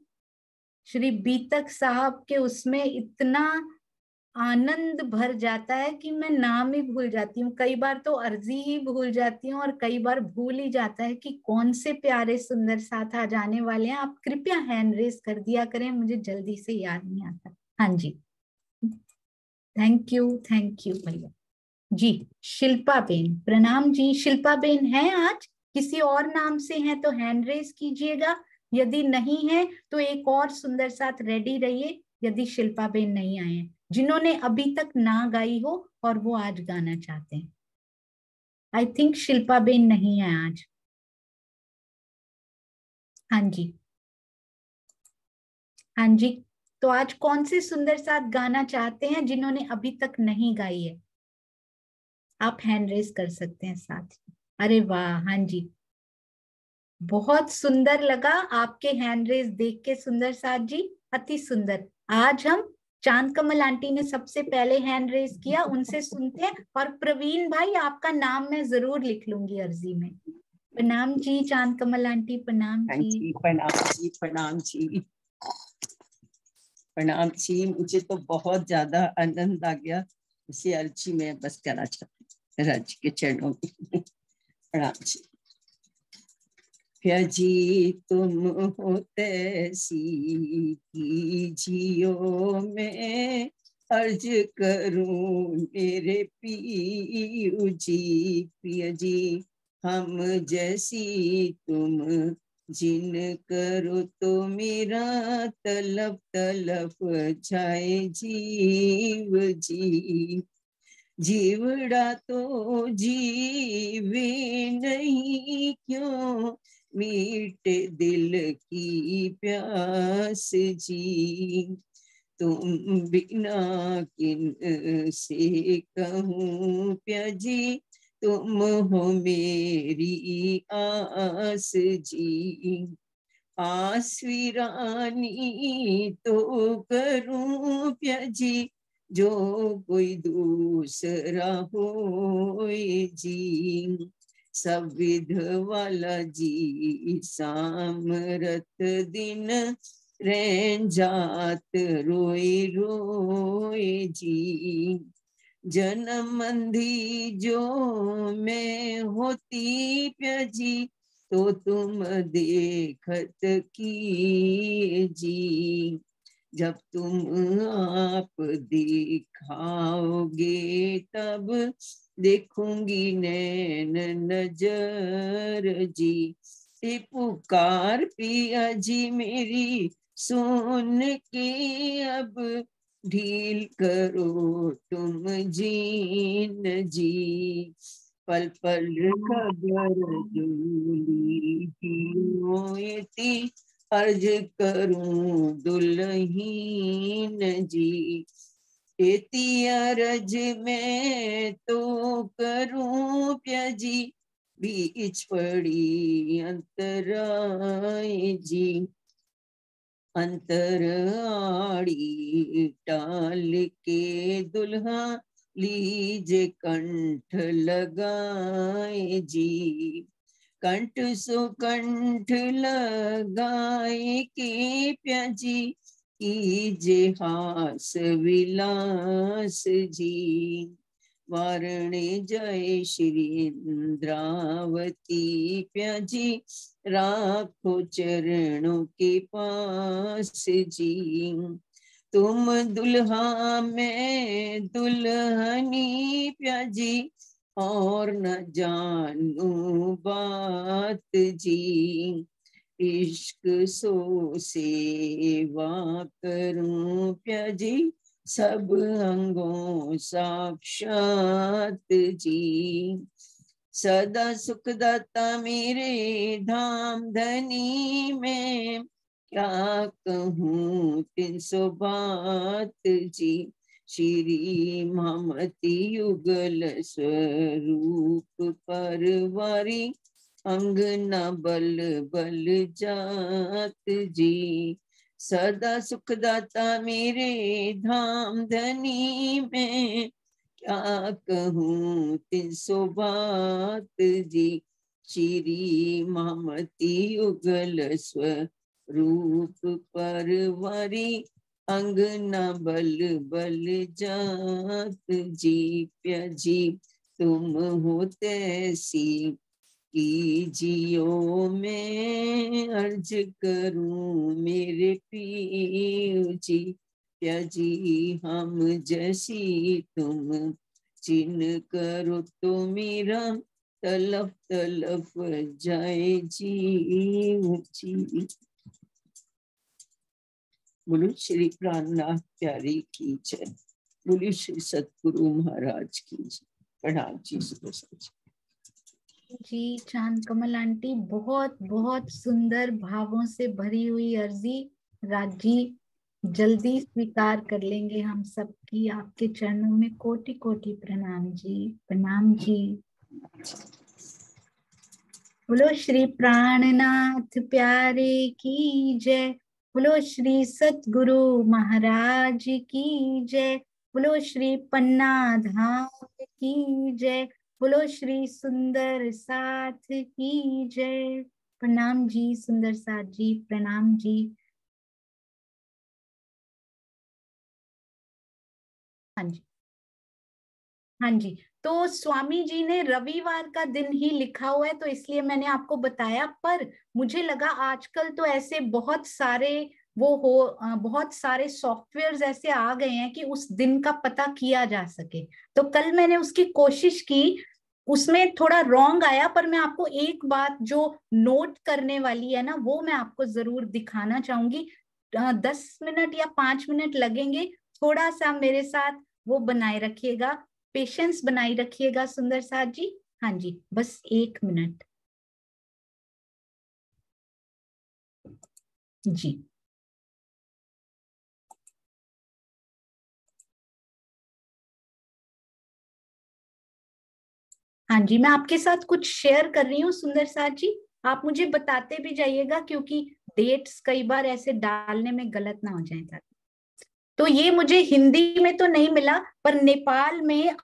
श्री बीतक साहब के उसमें इतना आनंद भर जाता है कि मैं नाम ही भूल जाती हूँ, कई बार तो अर्जी ही भूल जाती हूँ, और कई बार भूल ही जाता है कि कौन से प्यारे सुंदर साथ आ जाने वाले हैं। आप कृपया हैंड रेस कर दिया करें, मुझे जल्दी से याद नहीं आता। हाँ जी, थैंक यू भैया जी। शिल्पा बेन, प्रणाम जी। शिल्पा बेन है आज, किसी और नाम से हैं तो हैंड रेस कीजिएगा, यदि नहीं है तो एक और सुंदर साथ रेडी रहिए, यदि शिल्पा बेन नहीं आए हैं, जिन्होंने अभी तक ना गाई हो और वो आज गाना चाहते हैं। आई थिंक शिल्पा बेन नहीं है आज। हाँ जी, हाँ जी। तो आज कौन से सुंदर साथ गाना चाहते हैं जिन्होंने अभी तक नहीं गाई है, आप हैंड रेस कर सकते हैं साथ। अरे वाह, हाँ जी, बहुत सुंदर लगा आपके हैंड रेस देख के सुंदर साथ जी, अति सुंदर। आज हम चांद कमल आंटी ने सबसे पहले हैंड रेस किया, उनसे सुनते हैं। और प्रवीण भाई, आपका नाम मैं जरूर लिख लूंगी अर्जी में। प्रणाम जी चांद कमल आंटी, प्रणाम जी। प्रणाम जी, प्रणाम जी, प्रणाम जी। मुझे तो बहुत ज्यादा आनंद आ गया, इसे अर्जी में बस कहना चाहती हूँ राज्य के चरणों में। प्रणाम जी। प्याजी तुम हो तैसी कीजियो, मैं अर्ज करूं मेरे पीऊ जी। प्रिय जी हम जैसी तुम जिन करो तो मेरा तलब तलब जाए जीव जी। जीवड़ा तो जीवे नहीं क्यों, मीटे दिल की प्यास जी। तुम बिना किन से कहूँ प्याजी, तुम हो मेरी आस जी। आस वीरानी तो करूं प्याजी, जो कोई दूसरा हो जी। सब विध वाला जी सामरत दिन, रैन जात रोए रोए जी। जन्म अंधी जो मैं होती प्याजी, तो तुम देखत की जी। जब तुम आप दिखाओगे तब देखूंगी नैन नजर जी। ये पुकार पिया जी मेरी सुन के, अब ढील करो तुम जीन जी। पल पल खबर दूली होती, अर्ज करूं दुल्हीन जी। एती अरज में तो करूं प्याजी, बीच पड़ी अंतराय जी। अंतर आड़ी टाल के दुल्हा, लीजे कंठ लगाए जी। कंठ सो कंठ लगाए के प्याजी, कीजे हास विलास जी। वारणे जय श्री इंद्रावती प्याजी, राखो चरणों के पास जी। तुम दुल्हा में दुल्हनी प्याजी, और न जानू बात जी। इश्क सो सेवा करूं प्याजी, सब अंगों साक्षात जी। सदा सुखदाता मेरे धाम धनी में, क्या कहूँ 300 बात जी। श्री ममती युगल स्वरूप परवारी, अंगना बल बल जात जी। सदा सुखदाता मेरे धाम धनी में, क्या कहूँ 300 बात जी। श्री ममती युगल स्वरूप परवारी, अंगना बल बल जात जी। प्याजी तुम हो तैसी कीजियो, मैं अर्ज करूं मेरे पीर जी। प्याजी हम जैसी तुम चिन करो तो मेरा, तलफ तलफ जाए जीव जी। बोलो श्री प्राणनाथ प्यारी की जय। बोलो श्री सतगुरु महाराज की जय। प्रणाम जी सुबह जी। चांद कमल आंटी, बहुत बहुत सुंदर भावों से भरी हुई अर्जी। राज जी जल्दी स्वीकार कर लेंगे हम सबकी। आपके चरणों में कोटि कोटि प्रणाम जी। प्रणाम जी। बोलो श्री प्राणनाथ प्यारे की जय। बोलो श्री सतगुरु महाराज की जय। बोलो श्री पन्ना धाम की जय। बोलो श्री सुंदर साथ की जय। प्रणाम जी सुंदर साथ जी। प्रणाम जी। हाँ जी, हाँ जी। तो स्वामी जी ने रविवार का दिन ही लिखा हुआ है, तो इसलिए मैंने आपको बताया। पर मुझे लगा आजकल तो ऐसे बहुत सारे बहुत सारे सॉफ्टवेयर्स ऐसे आ गए हैं कि उस दिन का पता किया जा सके। तो कल मैंने उसकी कोशिश की, उसमें थोड़ा रॉन्ग आया। पर मैं आपको एक बात जो नोट करने वाली है ना, वो मैं आपको जरूर दिखाना चाहूंगी। 10 मिनट या 5 मिनट लगेंगे। थोड़ा सा मेरे साथ वो बनाए रखिएगा, पेशेंस बनाई रखिएगा सुंदर साथ जी। हाँ जी, बस 1 मिनट जी। हाँ जी, मैं आपके साथ कुछ शेयर कर रही हूँ सुंदर साथ जी। आप मुझे बताते भी जाइएगा, क्योंकि डेट्स कई बार ऐसे डालने में गलत ना हो जाए। तो ये मुझे हिंदी में तो नहीं मिला, पर नेपाल में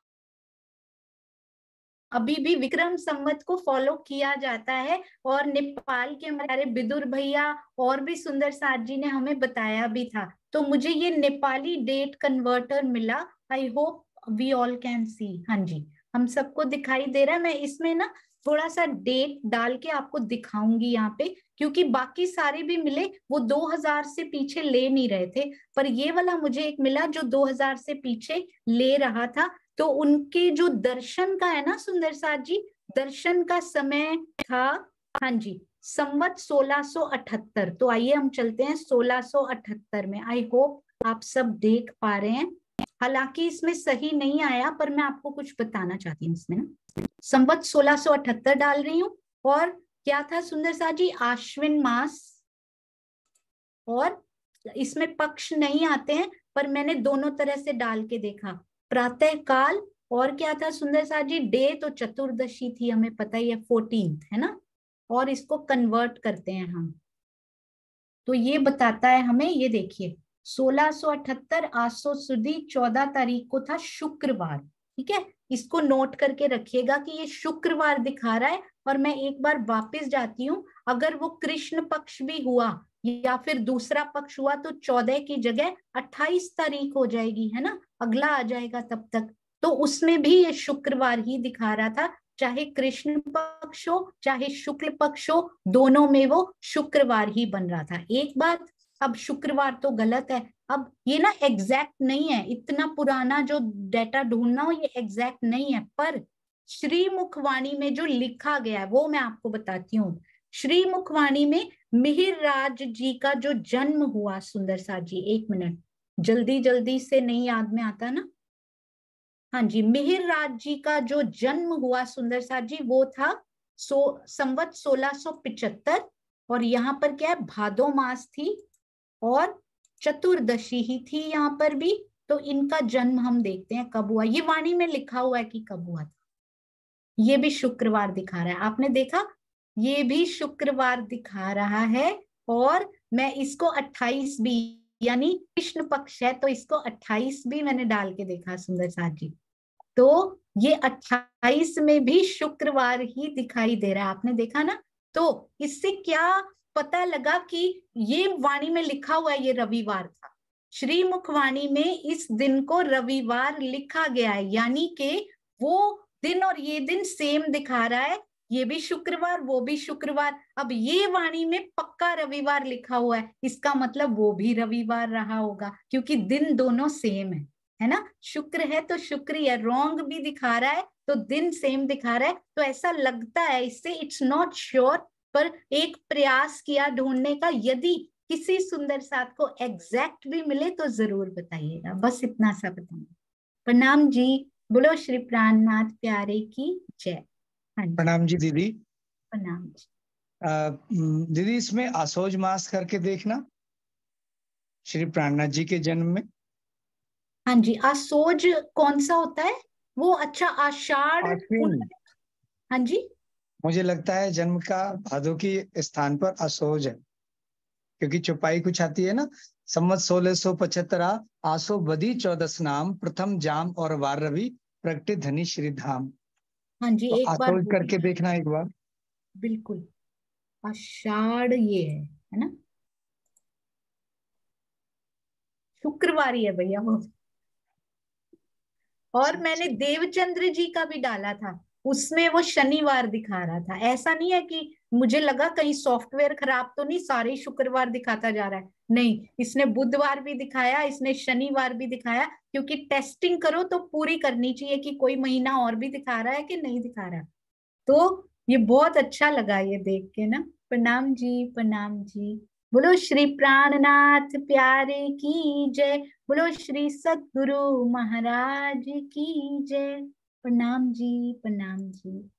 अभी भी विक्रम संवत को फॉलो किया जाता है। और नेपाल के हमारे विदुर भैया और भी सुंदर साथ जी ने हमें बताया भी था। तो मुझे ये नेपाली डेट कन्वर्टर मिला। I hope we all can see. हाँ जी, हम सबको दिखाई दे रहा है। मैं इसमें ना थोड़ा सा डेट डाल के आपको दिखाऊंगी यहाँ पे, क्योंकि बाकी सारे भी मिले वो 2000 से पीछे ले नहीं रहे थे, पर ये वाला मुझे एक मिला जो 2000 से पीछे ले रहा था। तो उनके जो दर्शन का है ना सुंदर साथ जी, दर्शन का समय था, हाँ जी, संवत 1678। तो आइए हम चलते हैं 1678 में। आई होप आप सब देख पा रहे हैं, हालांकि इसमें सही नहीं आया पर मैं आपको कुछ बताना चाहती हूँ इसमें ना। संवत 1678 डाल रही हूँ, और क्या था सुंदर साथ जी, आश्विन मास, और इसमें पक्ष नहीं आते हैं पर मैंने दोनों तरह से डाल के देखा, प्रातः काल, और क्या था सुंदर साथ जी, डे तो चतुर्दशी थी, हमें पता ही है 14th है ना, और इसको कन्वर्ट करते हैं हम, तो ये बताता है हमें, ये देखिए 1678 आसो सुदी 14 तारीख को था शुक्रवार, ठीक है, इसको नोट करके रखिएगा कि ये शुक्रवार दिखा रहा है। और मैं एक बार वापस जाती हूँ, अगर वो कृष्ण पक्ष भी हुआ या फिर दूसरा पक्ष हुआ तो 14 की जगह 28 तारीख हो जाएगी, है ना, अगला आ जाएगा तब तक, तो उसमें भी ये शुक्रवार ही दिखा रहा था, चाहे कृष्ण पक्ष हो चाहे शुक्ल पक्ष हो, दोनों में वो शुक्रवार ही बन रहा था। एक बात, अब शुक्रवार तो गलत है, अब ये ना एग्जैक्ट नहीं है, इतना पुराना जो डेटा ढूंढना हो ये एग्जैक्ट नहीं है, पर श्रीमुखवाणी में जो लिखा गया है वो मैं आपको बताती हूँ। श्रीमुखवाणी में मिहिर राज जी का जो जन्म हुआ, सुंदर साथ जी एक मिनट, जल्दी जल्दी से नहीं याद में आता ना, हाँ जी, मिहिर राज जी का जो जन्म हुआ सुंदर साथ जी वो था संवत 1675, और यहाँ पर क्या है, भादो मास थी और चतुर्दशी ही थी यहाँ पर भी, तो इनका जन्म हम देखते हैं कब हुआ, ये वाणी में लिखा हुआ है कि कब हुआ था, ये भी शुक्रवार दिखा रहा है, आपने देखा, ये भी शुक्रवार दिखा रहा है, और मैं इसको 28 भी, यानी कृष्ण पक्ष है तो इसको 28 भी मैंने डाल के देखा सुंदर साथ जी, तो ये 28 में भी शुक्रवार ही दिखाई दे रहा है, आपने देखा ना। तो इससे क्या पता लगा कि ये वाणी में लिखा हुआ है ये रविवार था, श्रीमुख वाणी में इस दिन को रविवार लिखा गया है, यानी कि वो दिन और ये दिन सेम दिखा रहा है, ये भी शुक्रवार वो भी शुक्रवार, अब ये वाणी में पक्का रविवार लिखा हुआ है, इसका मतलब वो भी रविवार रहा होगा, क्योंकि दिन दोनों सेम है ना, शुक्र है तो शुक्र है, रॉन्ग भी दिखा रहा है तो दिन सेम दिखा रहा है, तो ऐसा लगता है, इससे इट्स नॉट श्योर, पर एक प्रयास किया ढूंढने का, यदि किसी सुंदर साथ को एग्जैक्ट भी मिले तो जरूर बताइएगा, बस इतना सा बताइए। प्रणाम जी, बोलो श्री प्राणनाथ प्यारे की जय। हाँ जी, प्रणाम जी दीदी। प्रणाम जी। दीदी इसमें आसोज मास करके देखना श्री प्राणनाथ जी के जन्म में। हाँ जी, आसोज कौन सा होता है वो, अच्छा आषाढ़, आश्विन। हाँ जी, मुझे लगता है जन्म का भादों की स्थान पर असोज है, क्योंकि चौपाई कुछ आती है ना, संवत 1675 आसो बदी 14 नाम, प्रथम जाम और वार रवि, प्रगटे धनी श्री धाम। हाँ जी, तो एक बार आसोज करके देखना एक बार। बिल्कुल, आषाढ़ ये है ना, शुक्रवार ही है भैया वो, और मैंने देवचंद्र जी का भी डाला था, उसमें वो शनिवार दिखा रहा था, ऐसा नहीं है कि मुझे लगा कहीं सॉफ्टवेयर खराब तो नहीं, सारे शुक्रवार दिखाता जा रहा है, नहीं, इसने बुधवार भी दिखाया, इसने शनिवार भी दिखाया, क्योंकि टेस्टिंग करो तो पूरी करनी चाहिए कि कोई महीना और भी दिखा रहा है कि नहीं दिखा रहा, तो ये बहुत अच्छा लगा ये देख के ना। प्रणाम जी, प्रणाम जी, बोलो श्री प्राणनाथ प्यारे की जय, बोलो श्री सतगुरु महाराज की जय। प्रणाम जी, प्रणाम जी।